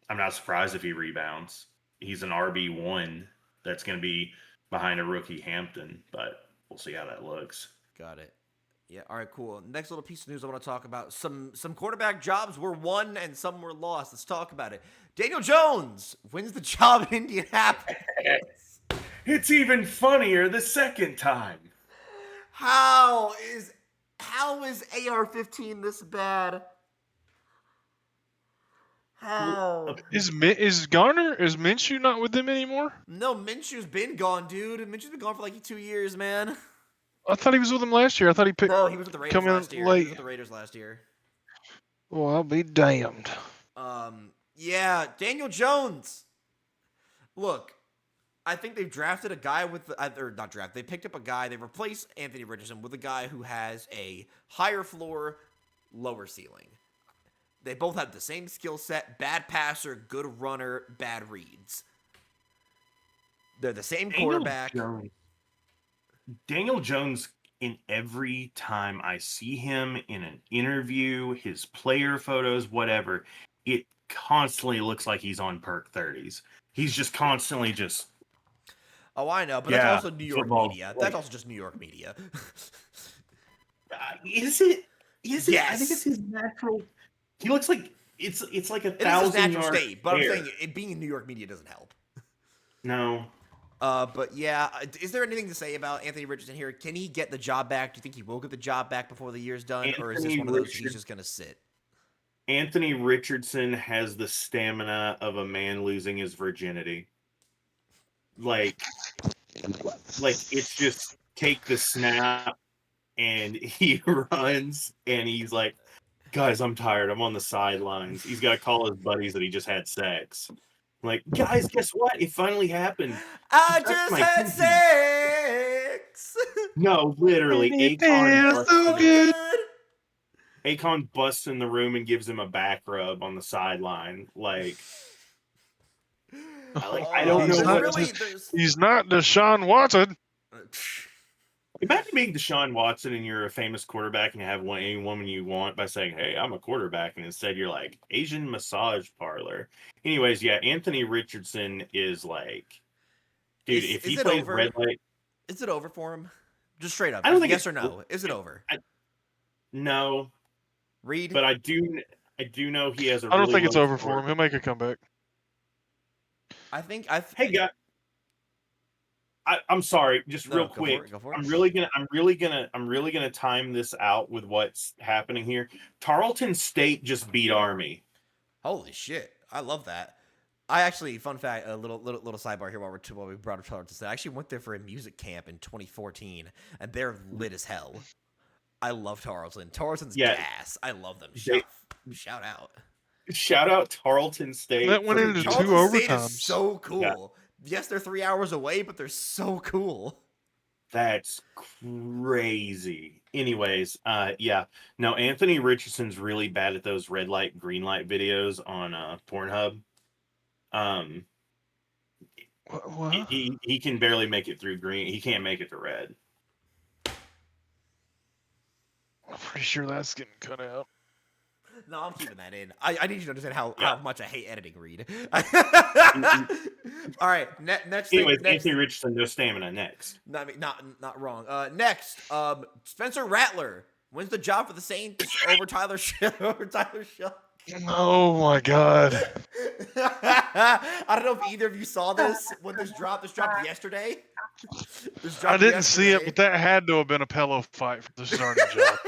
S2: I'm not surprised if he rebounds. He's an RB1 that's going to be behind a rookie Hampton, but we'll see how that looks.
S1: Got it. Yeah. All right. Cool. Next little piece of news I want to talk about: some quarterback jobs were won and some were lost. Let's talk about it. Daniel Jones wins the job in Indianapolis.
S2: It's even funnier the second time.
S1: How is AR-15 this bad? How?
S3: Is Minshew not with them anymore?
S1: No, Minshew's been gone, dude. Minshew's been gone for like 2 years, man.
S3: I thought he was with them last year. I thought he picked.
S1: No, he was with the Raiders
S3: come in
S1: last year. He
S3: late.
S1: was with the Raiders last year.
S3: Well, I'll be damned.
S1: Yeah, Daniel Jones. Look, I think they've drafted a guy with, or not draft. They picked up a guy. They replaced Anthony Richardson with a guy who has a higher floor, lower ceiling. They both have the same skill set: bad passer, good runner, bad reads. They're the same quarterback.
S2: Daniel Jones, in every time I see him in an interview, his player photos, whatever, it constantly looks like he's on perk 30s. He's just constantly just.
S1: Oh, I know, but that's also New York
S2: football,
S1: media. That's also just New York media.
S2: Is it? Is it?
S1: Yes.
S2: I think it's his natural. He looks like it's like
S1: It is
S2: 1,000
S1: his natural
S2: yard
S1: state, but
S2: hair.
S1: I'm saying it being in New York media doesn't help.
S2: No.
S1: But yeah, is there anything to say about Anthony Richardson here? Can he get the job back? Do you think he will get the job back before the year's done, or is this one of those he's just gonna sit?
S2: Anthony Richardson has the stamina of a man losing his virginity. Like it's just take the snap and he runs and he's like, guys, I'm tired. I'm on the sidelines. He's got to call his buddies that he just had sex. I'm like, guys, guess what? It finally happened.
S1: I just had sex.
S2: No, literally,
S3: Akon so good.
S2: Akon busts in the room and gives him a back rub on the sideline. I don't know.
S3: He's not Deshaun Watson.
S2: Imagine being Deshaun Watson and you're a famous quarterback and you have any woman you want by saying, hey, I'm a quarterback. And instead you're like, Asian massage parlor. Anyways, yeah, Anthony Richardson is like, dude, if he plays red light.
S1: Is it over for him? Just straight up.
S2: I don't think
S1: yes or no. Is it over?
S2: No.
S1: Reed?
S2: But I do know he has a
S3: I don't think it's over for him. He'll make a comeback.
S2: Hey, guys. I'm sorry, just real quick.
S1: Go for it.
S2: I'm really gonna time this out with what's happening here. Tarleton State just beat Army.
S1: Holy shit! I love that. I actually, fun fact, a little sidebar here while we brought up Tarleton State. I actually went there for a music camp in 2014, and they're lit as hell. I love Tarleton. Tarleton's gas. I love them. Shout out.
S2: Shout out Tarleton State.
S3: That went into 2 overtimes.
S1: Is so cool. Yeah. Yes, they're 3 hours away, but they're so cool.
S2: That's crazy. Anyways, yeah. No, Anthony Richardson's really bad at those red light, green light videos on Pornhub.
S3: What?
S2: He can barely make it through green. He can't make it to red.
S3: I'm pretty sure that's getting cut out.
S1: No, I'm keeping that in. I need you to understand how much I hate editing Reed. All right, next.
S2: Anyways, Anthony Richardson, no stamina. Next.
S1: Not wrong. Next, Spencer Rattler wins the job for the Saints over Tyler Shuck.
S3: Oh my god.
S1: I don't know if either of you saw this when this dropped. This dropped yesterday.
S3: I didn't see it, but that had to have been a pillow fight for the starting job.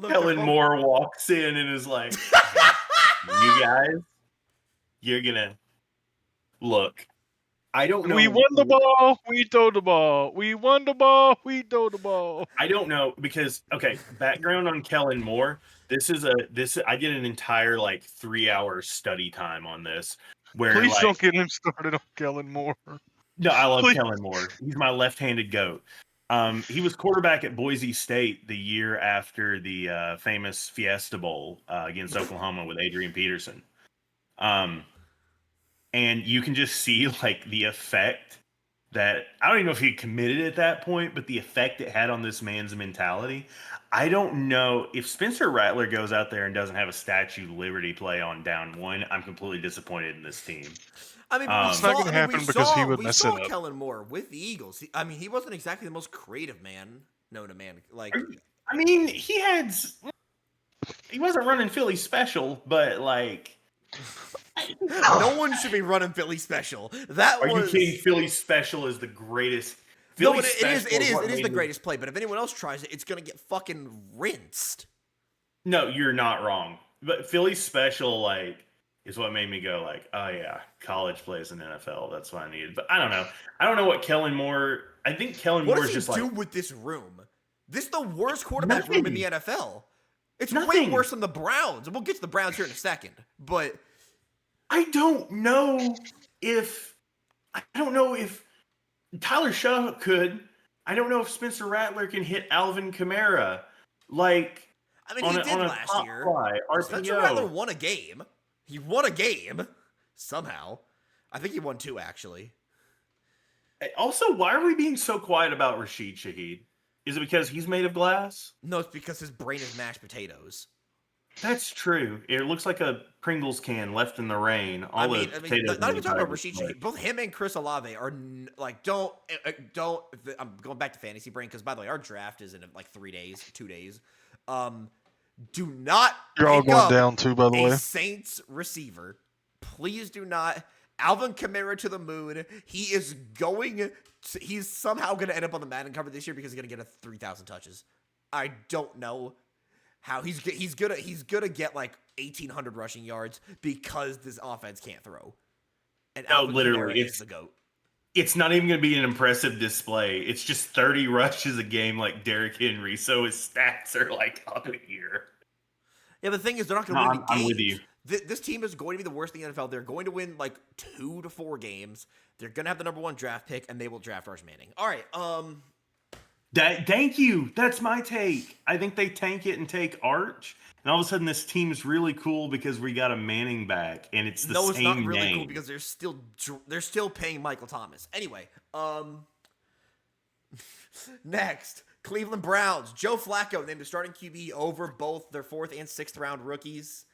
S2: Kellen Moore walks in and is like, you guys, you're gonna look. I don't know.
S3: We won the ball. We throw the ball. We won the ball. We throw the ball.
S2: I don't know because background on Kellen Moore. I did an entire 3-hour study time on this. Where
S3: please don't get him started on Kellen Moore.
S2: No, I love Kellen Moore. He's my left-handed goat. He was quarterback at Boise State the year after the famous Fiesta Bowl against Oklahoma with Adrian Peterson. and you can just see like the effect that I don't even know if he committed at that point, but the effect it had on this man's mentality. I don't know if Spencer Rattler goes out there and doesn't have a Statue of Liberty play on down one. I'm completely disappointed in this team.
S1: I mean, but
S3: It's not going to
S1: we
S3: happen because he would
S1: we
S3: mess
S1: saw
S3: it up.
S1: Kellen Moore with the Eagles. He wasn't exactly the most creative man known to man. Like,
S2: I mean, he wasn't running Philly special, but like,
S1: no one should be running Philly special. That
S2: are
S1: was.
S2: you kidding? Philly special is the greatest.
S1: No,
S2: Philly
S1: it is. It
S2: what
S1: is the
S2: made
S1: greatest play. But if anyone else tries it, it's gonna get fucking rinsed.
S2: No, you're not wrong. But Philly special, like, is what made me go, like, oh yeah, college plays in NFL. That's what I needed. But I don't know. I don't know what Kellen Moore. I think Kellen
S1: What
S2: Moore
S1: does
S2: is
S1: he
S2: just
S1: do
S2: like
S1: with this room? This is the worst quarterback room in the NFL. It's way
S2: Nothing.
S1: worse than the Browns. We'll get to the Browns here in a second. But
S2: I don't know if Tyler Shaw could. I don't know if Spencer Rattler can hit Alvin Kamara. Like,
S1: I mean, he did last year. Spencer Rattler won a game. He won a game somehow. I think he won 2 actually.
S2: Also, why are we being so quiet about Rashid Shaheed? Is it because he's made of glass?
S1: No, it's because his brain is mashed potatoes.
S2: That's true. It looks like a Pringles can left in the rain.
S1: Not even talking about Rashid Shaheed. Both him and Chris Olave are like, don't. I'm going back to fantasy brain because, by the way, our draft is in like 2 days. Do not.
S3: You're all going down too, by the way.
S1: Saints receiver, please do not. Alvin Kamara to the moon. He's somehow going to end up on the Madden cover this year because he's going to get 3,000 touches. I don't know how he's gonna get like 1,800 rushing yards because this offense can't throw. And Alvin Kamara is the GOAT.
S2: It's not even going to be an impressive display. It's just 30 rushes a game like Derrick Henry, so his stats are like up here.
S1: Yeah, the thing is, they're not going to win any games.
S2: I'm with you.
S1: This team is going to be the worst in the NFL. They're going to win like 2 to 4 games. They're going to have the number 1 draft pick, and they will draft Arch Manning. All right.
S2: Thank you. That's my take. I think they tank it and take Arch, and all of a sudden this team is really cool because we got a Manning back, and it's the same name. No, it's not really cool
S1: because they're still paying Michael Thomas. Anyway, next, Cleveland Browns. Joe Flacco named the starting QB over both their 4th and 6th round rookies.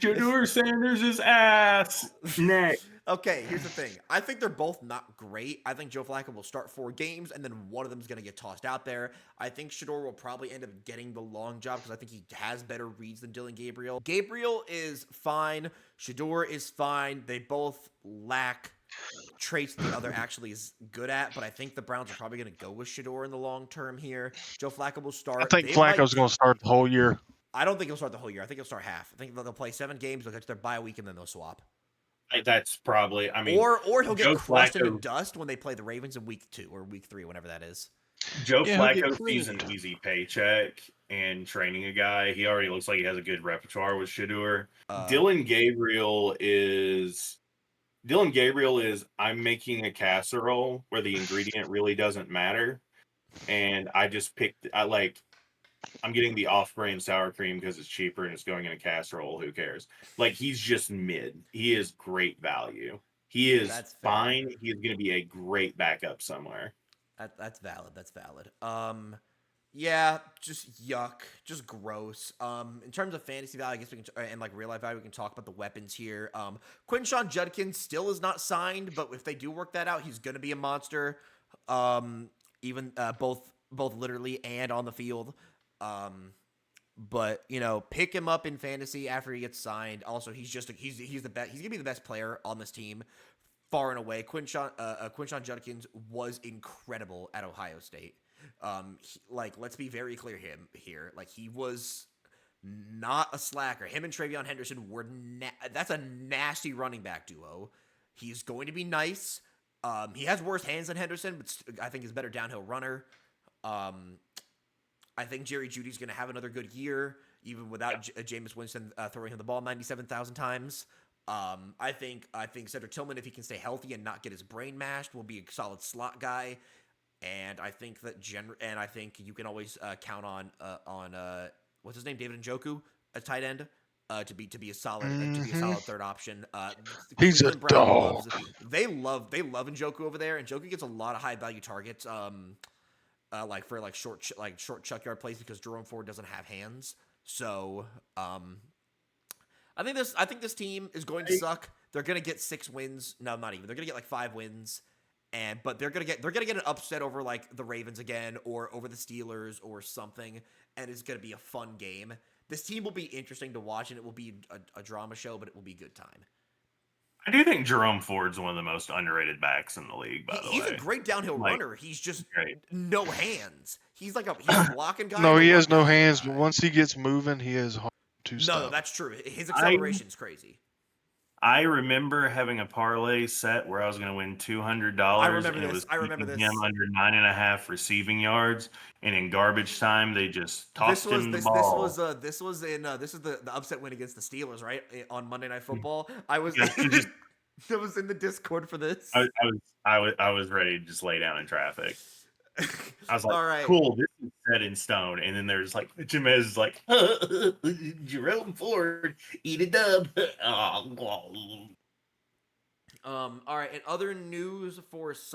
S2: Shedeur Sanders' ass. Next.
S1: Okay, here's the thing. I think they're both not great. I think Joe Flacco will start 4 games, and then one of them is going to get tossed out there. I think Shedeur will probably end up getting the long job because I think he has better reads than Dylan Gabriel. Gabriel is fine. Shedeur is fine. They both lack traits the other actually is good at, but I think the Browns are probably going to go with Shedeur in the long term here. Joe Flacco will start.
S3: I think Flacco's going to start the whole year.
S1: I don't think he'll start the whole year. I think he'll start half. I think they'll play 7 games. They'll get to their bye week, and then they'll swap.
S2: That's probably, I mean,
S1: or he'll get crushed into dust when they play the Ravens in week 2 or week 3, whenever that is.
S2: Joe Flacco sees an easy paycheck and training a guy. He already looks like he has a good repertoire with Shedeur. Dylan Gabriel is I'm making a casserole where the ingredient really doesn't matter, and I'm getting the off-brand sour cream because it's cheaper and it's going in a casserole. Who cares? Like, he's just mid. He is great value. He is fine. He is going to be a great backup somewhere.
S1: That's valid. That's valid. Yeah, just yuck, just gross. In terms of fantasy value, I guess we can, and like real life value, we can talk about the weapons here. Quinshon Judkins still is not signed, but if they do work that out, he's going to be a monster. Even both literally and on the field. But pick him up in fantasy after he gets signed. Also, he's the best. He's gonna be the best player on this team, far and away. Quinshon Judkins was incredible at Ohio State. Let's be very clear here. Like, he was not a slacker. Him and TreVeyon Henderson were that's a nasty running back duo. He's going to be nice. He has worse hands than Henderson, but I think he's a better downhill runner. I think Jerry Jeudy's going to have another good year, even without Jameis Winston throwing him the ball 97,000 times. I think Cedric Tillman, if he can stay healthy and not get his brain mashed, will be a solid slot guy. And I think you can always count on what's his name, David Njoku, a tight end. to be a solid third option.
S3: He's a
S1: Cleveland Brown
S3: dog.
S1: they love Njoku over there, and Njoku gets a lot of high value targets. Like for short chuck yard plays because Jerome Ford doesn't have hands. So I think this team is going to suck. They're gonna get 6 wins. No, not even. They're gonna get like 5 wins. But they're gonna get an upset over like the Ravens again or over the Steelers or something, and it's gonna be a fun game. This team will be interesting to watch, and it will be a drama show, but it will be a good time.
S2: I do think Jerome Ford's one of the most underrated backs in the league, by the way.
S1: He's a great downhill runner. He's just no hands. He's a blocking guy.
S3: No, he has no hands, but once he gets moving, he is hard to stop.
S1: No, that's true. His acceleration's crazy.
S2: I remember having a parlay set where I was going to win $200.
S1: I remember this.
S2: It was him under 9.5 receiving yards, and in garbage time they just tossed him the ball.
S1: This is the upset win against the Steelers, right? On Monday Night Football. I was I was in the Discord for this.
S2: I was ready to just lay down in traffic. I was like,
S1: all right,
S2: cool, this is set in stone. And then there's like Jamez is like, Jerome Ford, eat a dub.
S1: All right, and other news for this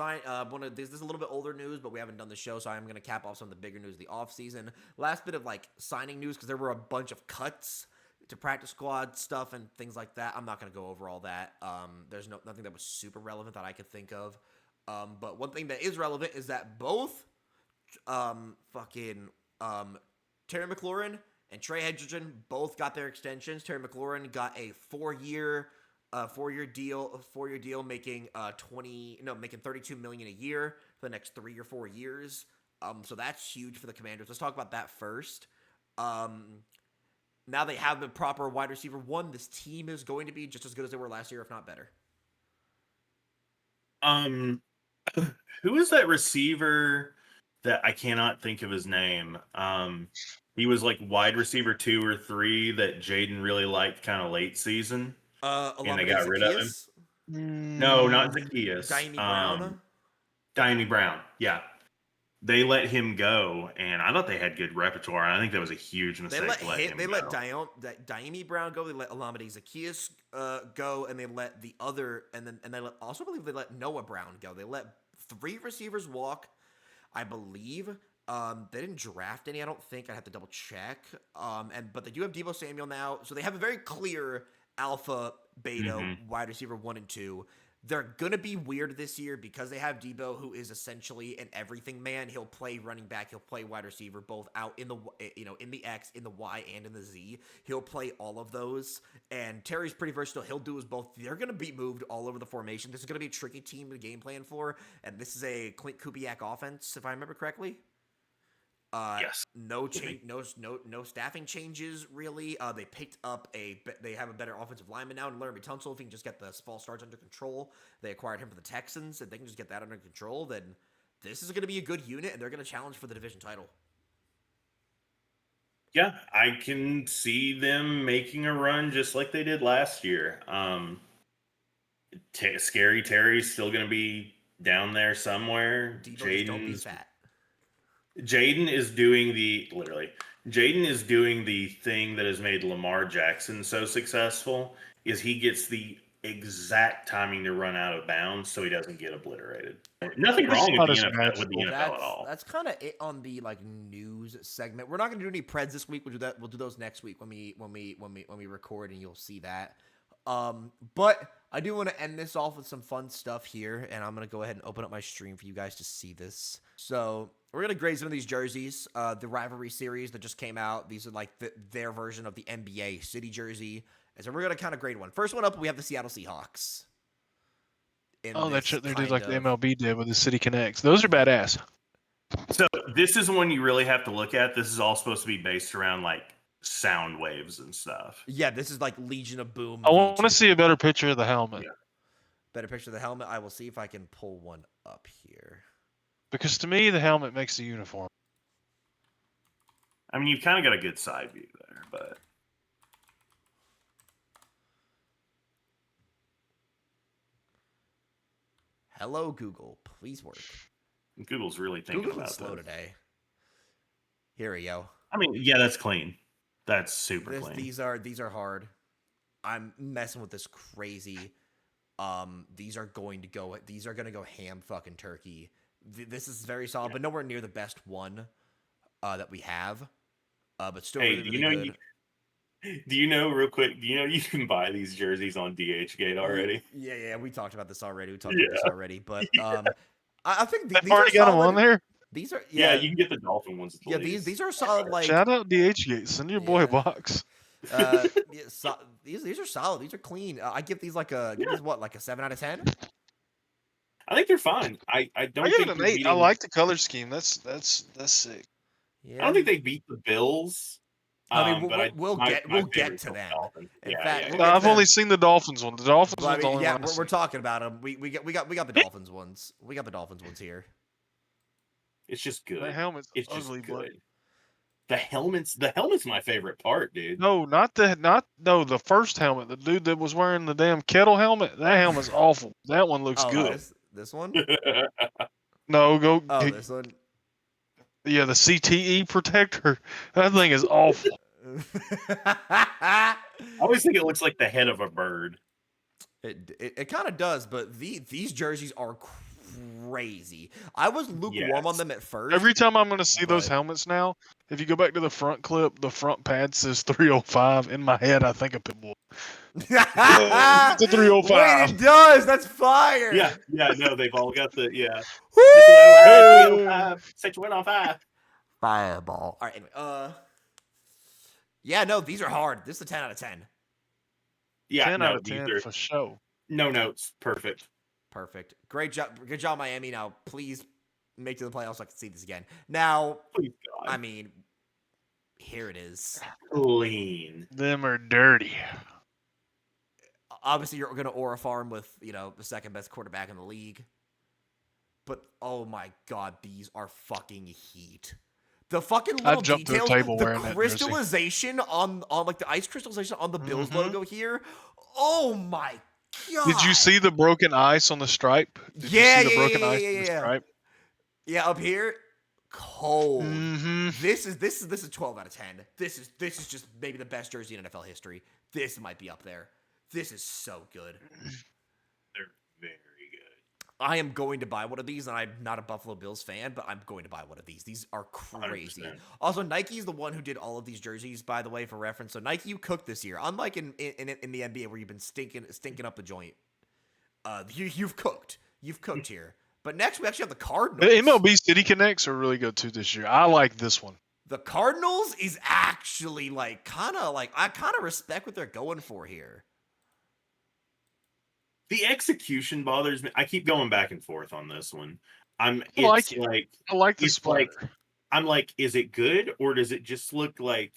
S1: is a little bit older news, but we haven't done the show, so I'm gonna cap off some of the bigger news of the offseason. Last bit of signing news, because there were a bunch of cuts to practice squad stuff and things like that. I'm not gonna go over all that. There's nothing that was super relevant that I could think of. But one thing that is relevant is that both Terry McLaurin and Trey Hendrickson both got their extensions. Terry McLaurin got a 4-year deal, making $32 million a year for the next 3 or 4 years. So that's huge for the Commanders. Let's talk about that first. Now they have the proper wide receiver 1. This team is going to be just as good as they were last year, if not better.
S2: Who is that receiver that I cannot think of his name? He was like wide receiver 2 or 3 that Jaden really liked kind of late season. And they got rid of him. No, not Zacchaeus. Diami Brown. Yeah. They let him go, and I thought they had good repertoire. And I think that was a huge mistake.
S1: They let Diami Brown go. They let Olamide Zacchaeus go, and they let the other, and they let Noah Brown go. They let 3 receivers walk, I believe. They didn't draft any. I don't think. I have to double check. But they do have Deebo Samuel now, so they have a very clear alpha, beta, wide receiver 1 and 2. They're going to be weird this year because they have Deebo, who is essentially an everything man. He'll play running back. He'll play wide receiver, both out in the, in the X, in the Y, and in the Z. He'll play all of those. And Terry's pretty versatile. He'll do is both. They're going to be moved all over the formation. This is going to be a tricky team to game plan for. And this is a Clint Kubiak offense, if I remember correctly.
S2: Yes.
S1: No staffing changes really. They picked up they have a better offensive lineman now, and Laramie Tunsil. If he can just get the false starts under control, they acquired him for the Texans. If they can just get that under control, then this is going to be a good unit, and they're going to challenge for the division title.
S2: Yeah, I can see them making a run just like they did last year. Scary Terry's still going to be down there somewhere.
S1: Don't be fat.
S2: Jaden is doing the thing that has made Lamar Jackson so successful, is he gets the exact timing to run out of bounds so he doesn't get obliterated. Nothing wrong with the NFL at all.
S1: That's kind of it on the news segment. We're not going to do any Preds this week. We'll do that. We'll do those next week when we record, and you'll see that. But I do want to end this off with some fun stuff here, and I'm going to go ahead and open up my stream for you guys to see this. So we're going to grade some of these jerseys, the rivalry series that just came out. These are their version of the NBA City jersey. And so we're going to kind of grade one. First one up, we have the Seattle Seahawks.
S3: They did like the MLB did with the City Connects. Those are badass.
S2: So this is one you really have to look at. This is all supposed to be based around sound waves and stuff.
S1: Yeah, this is like Legion of Boom.
S3: I want to see a better picture of the helmet.
S2: Yeah.
S1: Better picture of the helmet. I will see if I can pull one up here.
S3: Because to me, the helmet makes the uniform.
S2: I mean, you've kind of got a good side view there, but...
S1: Hello, Google. Please work.
S2: Google's really thinking about
S1: slow today. Here we go.
S2: I mean, yeah, that's clean. That's super clean.
S1: These are hard. I'm messing with this crazy. These are going to go ham fucking turkey. This is very solid, but nowhere near the best one that we have. But still
S2: Hey,
S1: really, really good.
S2: Do you know real quick? Do you know you can buy these jerseys on DHgate already?
S1: Yeah, we talked about this already. But
S2: Yeah.
S1: I think
S3: They've
S1: these are
S3: already got them
S1: solid.
S3: on there.
S1: These are
S2: Yeah, you can get the Dolphin ones.
S1: Yeah, these are solid. Like
S3: Shout out DHgate. Send your boy a box.
S1: yeah, these are solid. These are clean. I give these like a like a 7 out of 10.
S2: I think they're fine. I don't
S3: I give
S2: think
S3: it an
S2: they're
S3: 8. I
S2: beating,
S3: like the color scheme. That's sick.
S1: Yeah,
S2: I don't think they beat the Bills.
S1: I mean,
S2: But
S1: we'll
S2: my
S1: get
S2: favorite's
S1: to
S2: the
S1: them.
S2: Dolphins.
S1: In
S2: Yeah,
S1: fact,
S2: yeah,
S1: we'll
S2: yeah.
S1: get
S3: I've
S1: to them.
S3: only seen the Dolphins one. The Dolphins
S1: But I
S3: one's the
S1: mean,
S3: only
S1: yeah,
S3: one.
S1: we're talking about them. We got the Dolphins ones. We got the Dolphins ones here.
S2: It's just good.
S3: That helmet's
S2: It's
S3: ugly,
S2: just
S3: but
S2: good. The helmet's my favorite part, dude.
S3: no, the first helmet. The dude that was wearing the damn kettle helmet. That helmet's awful. That one looks
S1: Oh,
S3: good.
S1: this one.
S3: No, go.
S1: Oh, this one.
S3: Yeah, the CTE protector. That thing is awful.
S2: I always think it looks like the head of a bird.
S1: It kind of does, but these jerseys are crazy. I was lukewarm on them at first.
S3: Every time I'm going to see those helmets now, if you go back to the front clip, the front pad says 305. In my head, I think of Pitbull. It's a 305.
S1: Wait, it does. That's fire.
S2: Yeah, no, they've all got the, yeah.
S1: Woo!
S2: 305, 6105.
S1: Fireball. All right, anyway, yeah, no, these are hard. This is a 10 out of 10.
S2: Yeah,
S3: 10 out of 10 for sure.
S2: No notes. Perfect.
S1: Perfect. Great job. Good job, Miami. Now, please make it to the playoffs so I can see this again. Now,
S2: Please, God.
S1: I mean, here it is.
S2: Clean.
S3: Them are dirty.
S1: Obviously, you're going to Aura Farm with, the second best quarterback in the league. But, oh my God, these are fucking heat. The fucking little details, the crystallization on like the ice crystallization on the Bills logo here. Oh my God.
S3: Did you see the broken ice on the stripe? Did you see the broken ice on the stripe?
S1: Yeah, up here, cold.
S3: Mm-hmm.
S1: This is 12 out of 10. This is just maybe the best jersey in NFL history. This might be up there. This is so good.
S2: They're very good.
S1: I am going to buy one of these, and I'm not a Buffalo Bills fan, but I'm going to buy one of these. These are crazy. 100%. Also, Nike's the one who did all of these jerseys, by the way, for reference. So Nike, you cooked this year, unlike in the NBA where you've been stinking up the joint. You've cooked here. But next, we actually have the Cardinals.
S3: The MLB City Connects are really good too this year. I like this one.
S1: The Cardinals is actually I kind of respect what they're going for here.
S2: The execution bothers me. I keep going back and forth on this one.
S3: I like the splatter.
S2: I'm like, is it good or does it just look like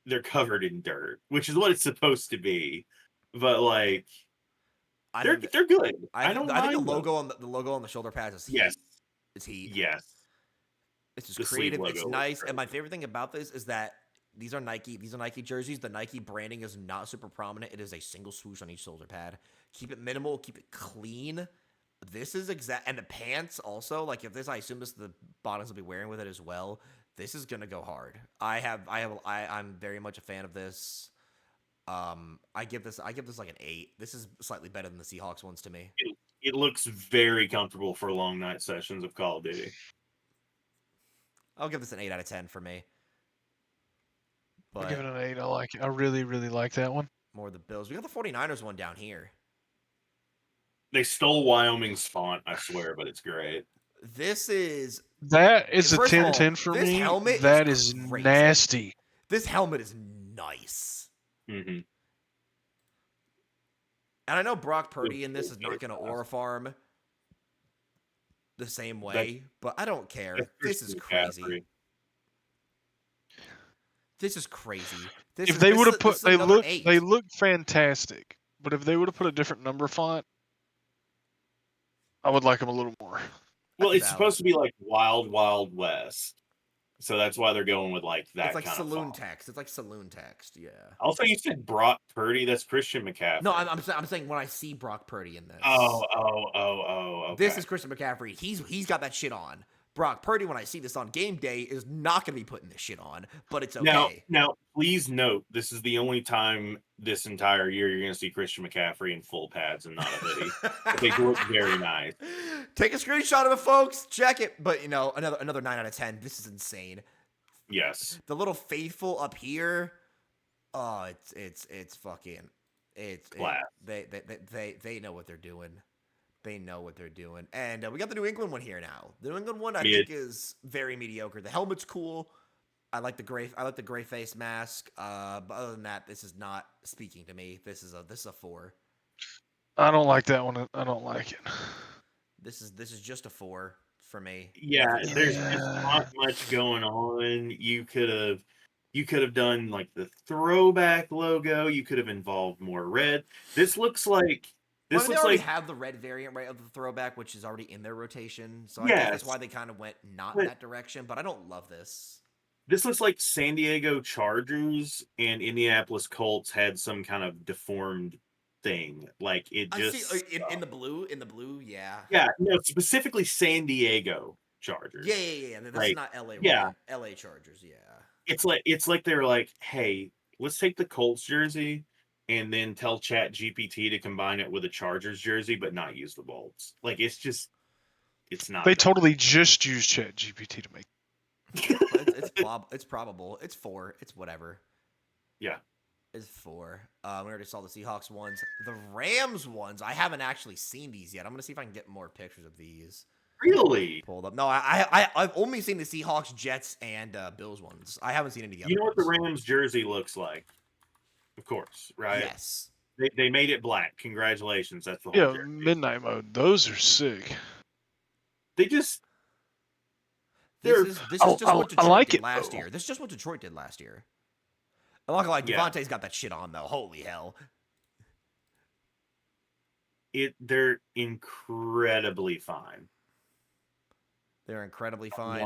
S2: they're covered in dirt, which is what it's supposed to be? But they're good. I think
S1: the logo on the shoulder pads is heat.
S2: Yes.
S1: It's heat.
S2: Yes.
S1: It's just creative. It's nice. And my favorite thing about this is that these are Nike jerseys. The Nike branding is not super prominent. It is a single swoosh on each shoulder pad. Keep it minimal. Keep it clean. This is and the pants also. Like I assume this the bottoms will be wearing with it as well. This is gonna go hard. I'm very much a fan of this. I give this like an 8. This is slightly better than the Seahawks ones to me.
S2: It looks very comfortable for long night sessions of Call of Duty.
S1: I'll give this an 8 out of 10 for me.
S3: I'll give it an 8. I like it. I really, really like that one.
S1: More of the Bills. We got the 49ers one down here.
S2: They stole Wyoming's font, I swear, but it's great.
S3: That is a 10-10 for me. That is nasty.
S1: This helmet is nice.
S2: Mm-hmm.
S1: And I know Brock Purdy in this is not going to Aura Farm the same way, but I don't care. This is crazy. This is crazy.
S3: If they would have put, they look fantastic. But if they would have put a different number font, I would like them a little more.
S2: Well, it's supposed to be like Wild Wild West, so that's why they're going with that. It's
S1: like
S2: kind
S1: saloon
S2: of
S1: text. It's like saloon text. Yeah.
S2: Also, you said Brock Purdy. That's Christian McCaffrey.
S1: No, I'm saying when I see Brock Purdy in this.
S2: Oh. Okay.
S1: This is Christian McCaffrey. He's got that shit on. Brock Purdy, when I see this on game day, is not going to be putting this shit on, but it's
S2: Now,
S1: okay.
S2: now, please note, this is the only time this entire year you're going to see Christian McCaffrey in full pads and not a hoodie. They look very nice.
S1: Take a screenshot of it, folks. Check it. But another 9 out of 10. This is insane.
S2: Yes.
S1: The little faithful up here. Oh, it's fucking. They know what they're doing. They know what they're doing. And we got the New England one here now. The New England one I think is very mediocre. The helmet's cool. I like the gray face mask. But other than that, this is not speaking to me. This is a 4.
S3: I don't like that one. I don't like it.
S1: This is just a 4 for me.
S2: Yeah, there's just not much going on. You could have done like the throwback logo. You could have involved more red. This looks like
S1: They already have the red variant right of the throwback, which is already in their rotation. So I guess that's why they kind of went not in that direction. But I don't love this.
S2: This looks like San Diego Chargers and Indianapolis Colts had some kind of deformed thing. Like it just
S1: I see in the blue, yeah.
S2: Yeah, no, specifically San Diego Chargers.
S1: Yeah. This is not LA.
S2: Yeah,
S1: LA Chargers. Yeah.
S2: It's like they were like, hey, let's take the Colts jersey and then tell Chat GPT to combine it with a Chargers jersey, but not use the bolts. Like it's not.
S3: They totally just used Chat GPT to make.
S1: It's probable. It's 4. It's whatever.
S2: Yeah.
S1: Is 4. We already saw the Seahawks ones. The Rams ones, I haven't actually seen these yet. I'm gonna see if I can get more pictures of these.
S2: Really?
S1: Pulled up. No, I've only seen the Seahawks, Jets, and Bills ones. I haven't seen any other.
S2: You know what the Rams jersey looks like? Of course, right?
S1: Yes.
S2: They made it black. Congratulations. That's the whole jersey.
S3: Midnight Mode. Those are sick.
S2: They just.
S1: This is just what Detroit did last
S3: though.
S1: year. This is just what Detroit did last year. I'm not gonna lie, Devontae's got that shit on though. Holy hell.
S2: They're incredibly fine.
S1: They're incredibly fine.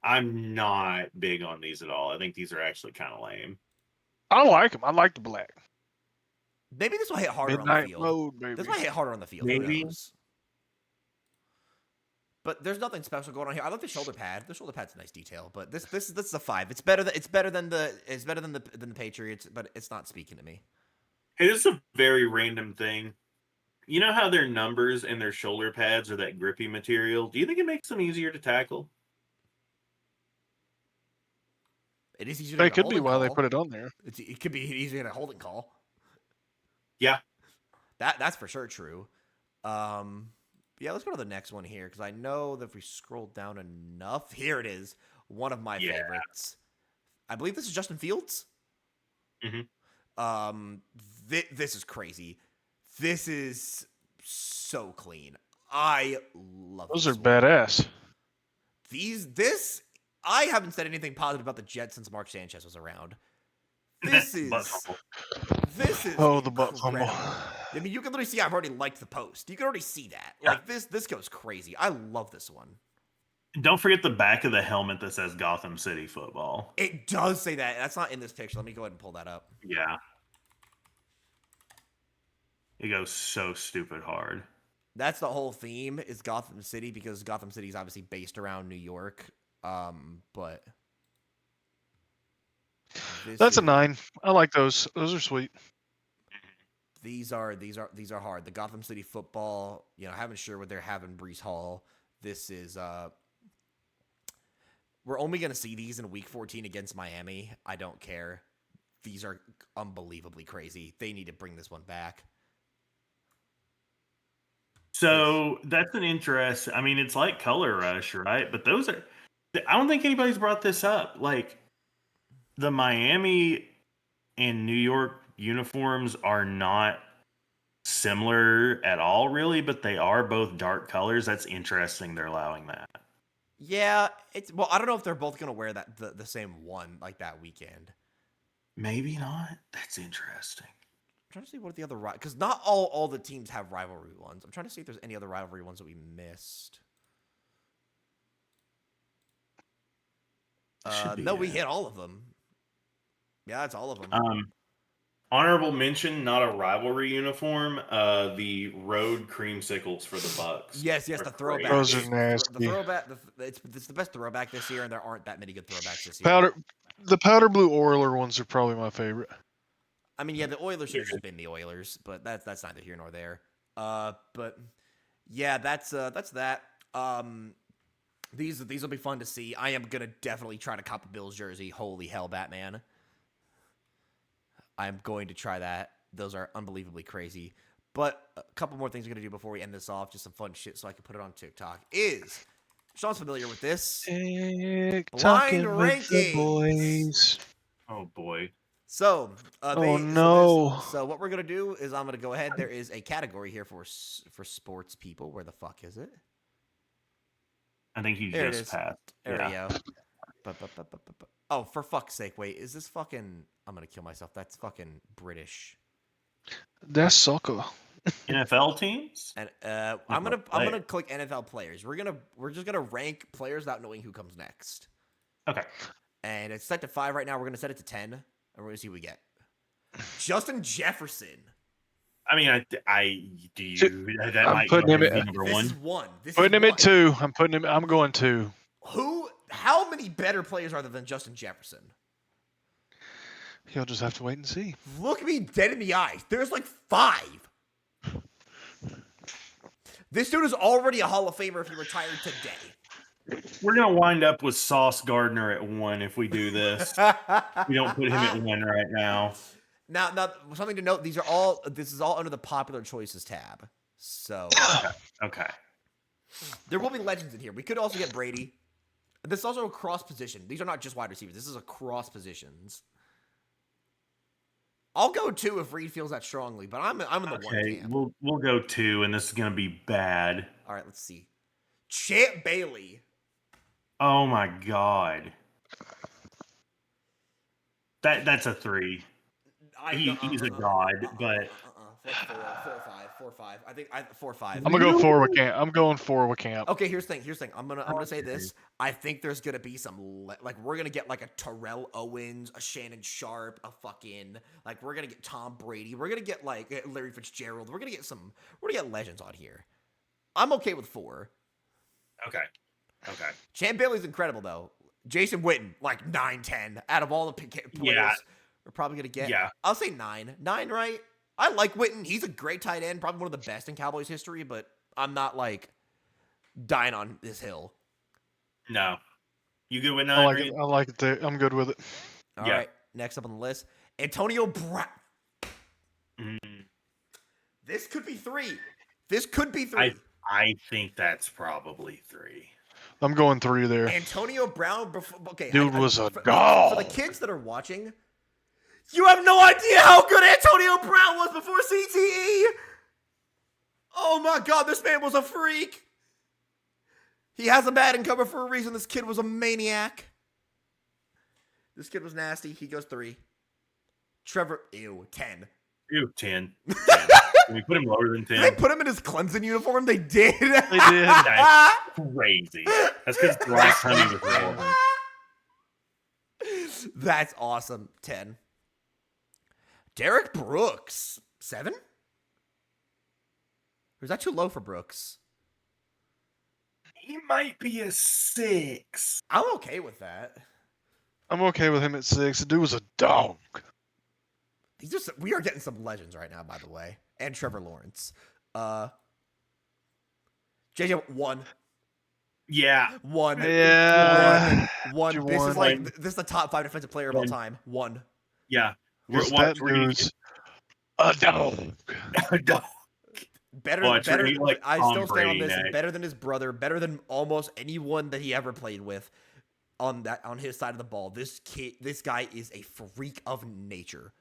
S2: I'm not big on these at all. I think these are actually kind of lame.
S3: I like them. I like the black.
S1: Maybe this will hit harder
S3: Midnight
S1: on the field.
S3: Mode, baby.
S1: This might hit harder on the field.
S2: Maybe.
S1: Who knows? But there's nothing special going on here. I like the shoulder pad. The shoulder pad's a nice detail, but this is a 5. It's better than the Patriots, but it's not speaking to me.
S2: Hey, this is a very random thing. You know how their numbers and their shoulder pads are that grippy material? Do you think it makes them easier to tackle?
S1: It is easier.
S3: That could be why they put it on there.
S1: It could be easier than a holding call.
S2: Yeah,
S1: that's for sure true. Yeah, let's go to the next one here because I know that if we scroll down enough, here it is. One of my favorites. I believe this is Justin Fields.
S2: Mm-hmm.
S1: This is crazy. This is so clean. I love
S3: those.
S1: This
S3: Are
S1: one.
S3: badass.
S1: I haven't said anything positive about the Jets since Mark Sanchez was around. This is
S3: the butt fumble.
S1: I mean, you can literally see I've already liked the post. You can already see that. Like this goes crazy. I love this one.
S2: Don't forget the back of the helmet that says Gotham City Football.
S1: It does say that. That's not in this picture. Let me go ahead and pull that up.
S2: Yeah. It goes so stupid hard.
S1: That's the whole theme is Gotham City because Gotham City is obviously based around New York. But
S3: that's a 9. I like those. Those are sweet.
S1: These are hard. The Gotham City Football, haven't sure what they're having Breece Hall. This is we're only going to see these in week 14 against Miami. I don't care. These are unbelievably crazy. They need to bring this one back.
S2: So that's an interest. I mean, it's like Color Rush, right? But those are. I don't think anybody's brought this up. Like the Miami and New York uniforms are not similar at all, really, but they are both dark colors. That's interesting. They're allowing that.
S1: Yeah, I don't know if they're both gonna wear that the same one like that weekend.
S2: Maybe not. That's interesting.
S1: I'm trying to see what the other because not all the teams have rivalry ones. I'm trying to see if there's any other rivalry ones that we missed. No, we hit all of them. Yeah, that's all of them.
S2: Honorable mention, not a rivalry uniform. The road creamsicles for the Bucks.
S1: Yes,
S2: are
S1: the
S2: crazy.
S1: throwback.
S3: Those are nasty.
S1: The throwback. It's the best throwback this year, and there aren't that many good throwbacks this year.
S3: The powder blue Oiler ones are probably my favorite.
S1: I mean, yeah, the Oilers should have just been the Oilers, but that's neither here nor there. But yeah, that's that. These will be fun to see. I am gonna definitely try to cop a Bills jersey. Holy hell, Batman! I'm going to try that. Those are unbelievably crazy. But a couple more things we're gonna do before we end this off, just some fun shit, so I can put it on TikTok. Is Sean's familiar with this? Blind rankings.
S3: Boys.
S2: Oh boy.
S1: So,
S3: no.
S1: So what we're gonna do is I'm gonna go ahead. There is a category here for sports people. Where the fuck is it?
S2: I think you
S1: There it
S2: just
S1: is.
S2: passed.
S1: There
S2: Yeah.
S1: we go. Oh, for fuck's sake! Wait, is this fucking? I'm gonna kill myself. That's fucking British.
S3: That's soccer.
S2: NFL teams?
S1: And I'm gonna click NFL players. We're just gonna rank players without knowing who comes next.
S2: Okay.
S1: And it's set to 5 right now. We're gonna set it to 10, and we're gonna see what we get. Justin Jefferson.
S2: I mean, I do you that
S3: I'm
S2: might
S3: putting him
S2: be
S3: at-
S2: number
S1: This
S2: one.
S1: is one.
S3: Putting him at 2. I'm going 2.
S1: How many better players are there than Justin Jefferson?
S3: You'll just have to wait and see.
S1: Look me dead in the eyes. There's like 5. This dude is already a Hall of Famer if he retired today.
S2: We're gonna wind up with Sauce Gardner at 1 if we do this. We don't put him at 1 right now.
S1: Now, something to note: this is all under the popular choices tab. So
S2: Okay.
S1: there will be legends in here. We could also get Brady. This is also a cross position. These are not just wide receivers. This is a cross positions. I'll go 2 if Reed feels that strongly, but I'm in the 1
S2: Okay,
S1: camp.
S2: we'll go 2, and this is gonna be bad.
S1: All right, let's see. Champ Bailey.
S2: Oh my god. That's a 3. He's a god, but
S1: 4 or 5. I think 4 or 5.
S3: I'm gonna go 4 with camp. I'm going 4 with camp.
S1: Okay, here's the thing. I'm gonna say this. I think there's gonna be some we're gonna get like a Terrell Owens, a Shannon Sharp, a fucking we're gonna get Tom Brady. We're gonna get like Larry Fitzgerald. We're gonna get legends on here. I'm okay with 4.
S2: okay.
S1: Champ Bailey's incredible though. Jason Witten 9-10 out of all the players.
S2: Yeah.
S1: We're probably gonna get.
S2: Yeah.
S1: I'll say 9. 9, right? I like Witten. He's a great tight end, probably one of the best in Cowboys history, but I'm not dying on this hill.
S2: No. You good with 9?
S3: I like it. I like it too. I'm good with it.
S1: All right. Next up on the list, Antonio Brown. This could be 3.
S2: I think that's probably 3.
S3: I'm going 3 there.
S1: Antonio Brown. Okay,
S3: Dude was a
S1: for
S3: dog.
S1: the kids that are watching, you have no idea how good Antonio Brown was before CTE. Oh my God, this man was a freak. He has a batting cover for a reason. This kid was a maniac. This kid was nasty. He goes 3. Trevor, 10.
S2: 10. Can we put him lower than 10?
S1: Did they put him in his Clemson uniform? They did.
S3: They did.
S2: That's crazy. That's because the last time he was relevant.
S1: That's awesome. 10. Derek Brooks, 7? Or is that too low for Brooks?
S2: He might be a 6.
S1: I'm okay with that.
S3: I'm okay with him at 6. The dude was a dog.
S1: We are getting some legends right now, by the way. And Trevor Lawrence. JJ, 1.
S2: Yeah.
S1: 1.
S3: Yeah.
S1: 1. This is
S3: One.
S1: this is the top 5 defensive player of all time. 1.
S2: Yeah.
S3: That dude's a dog.
S1: Better.
S2: Watch, he like
S1: I
S2: Tom
S1: still stand on
S2: Brady
S1: this.
S2: next.
S1: Better than his brother. Better than almost anyone that he ever played with. On his side of the ball, this guy is a freak of nature.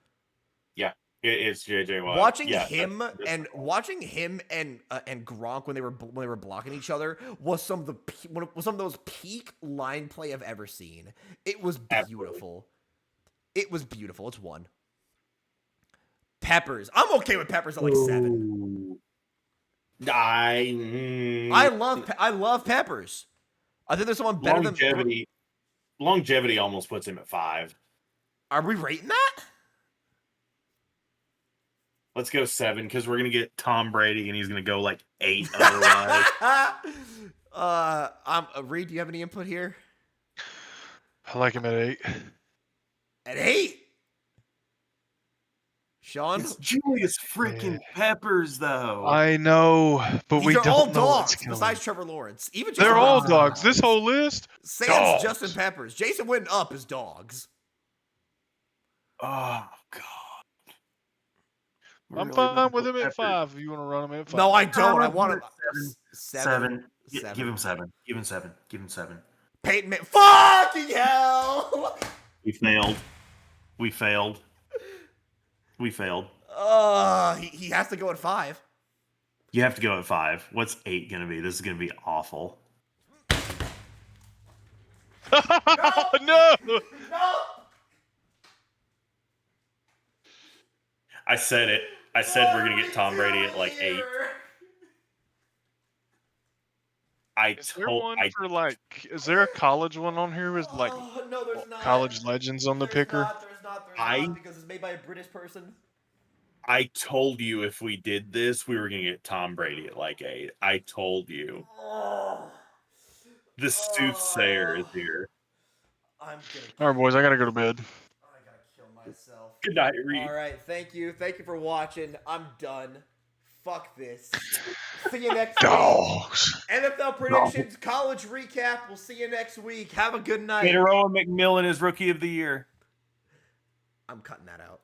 S2: Yeah, it's JJ Watt.
S1: Watching
S2: Yeah,
S1: him
S2: that's
S1: and Gronk when they were blocking each other was some of those peak line play I've ever seen. It was beautiful.
S2: Absolutely.
S1: It was beautiful. It's 1. Peppers. I'm okay with Peppers at 7.
S2: Ooh.
S1: I love Peppers. I think there's someone better than
S2: Longevity almost puts him at 5.
S1: Are we rating that?
S2: Let's go 7 because we're gonna get Tom Brady and he's gonna go like 8 otherwise.
S1: Reed, do you have any input here?
S3: I like him at 8.
S1: At 8. Sean?
S2: It's Julius freaking Peppers, though.
S3: I know, but we
S1: These are all
S3: don't know what's
S1: dogs
S3: coming.
S1: besides Trevor Lawrence. Even Jason
S3: They're all
S1: Witten's
S3: dogs. This whole list,
S1: Sans
S3: dogs.
S1: Justin Peppers. Jason Witten up is dogs.
S2: Oh God.
S3: I'm fine with him at 5. If you want to run him at 5.
S1: No, I don't. I want him
S2: 7. Give him 7. Give him 7. Give him 7.
S1: Peyton Man. Fucking hell!
S2: We failed. We failed. We failed.
S1: He has to go at 5.
S2: You have to go at 5. What's 8 gonna be? This is gonna be awful.
S3: No!
S1: No!
S2: I said it. I said we're gonna get Tom Brady at like 8.
S3: Is there a college one on here with like
S1: no, there's not.
S3: college legends on the picker?
S1: There's not because it's made by a British person.
S2: I told you if we did this, we were gonna get Tom Brady at like 8. I told you. The soothsayer is here.
S1: I'm gonna.
S3: All right, boys, I gotta go to bed.
S1: I gotta kill myself.
S2: Good night, Reed.
S1: All right, thank you for watching. I'm done. Fuck this. See you next week.
S3: Dogs.
S1: NFL predictions, college recap. We'll see you next week. Have a good night.
S2: Gator Owen McMillan is Rookie of the Year.
S1: I'm cutting that out.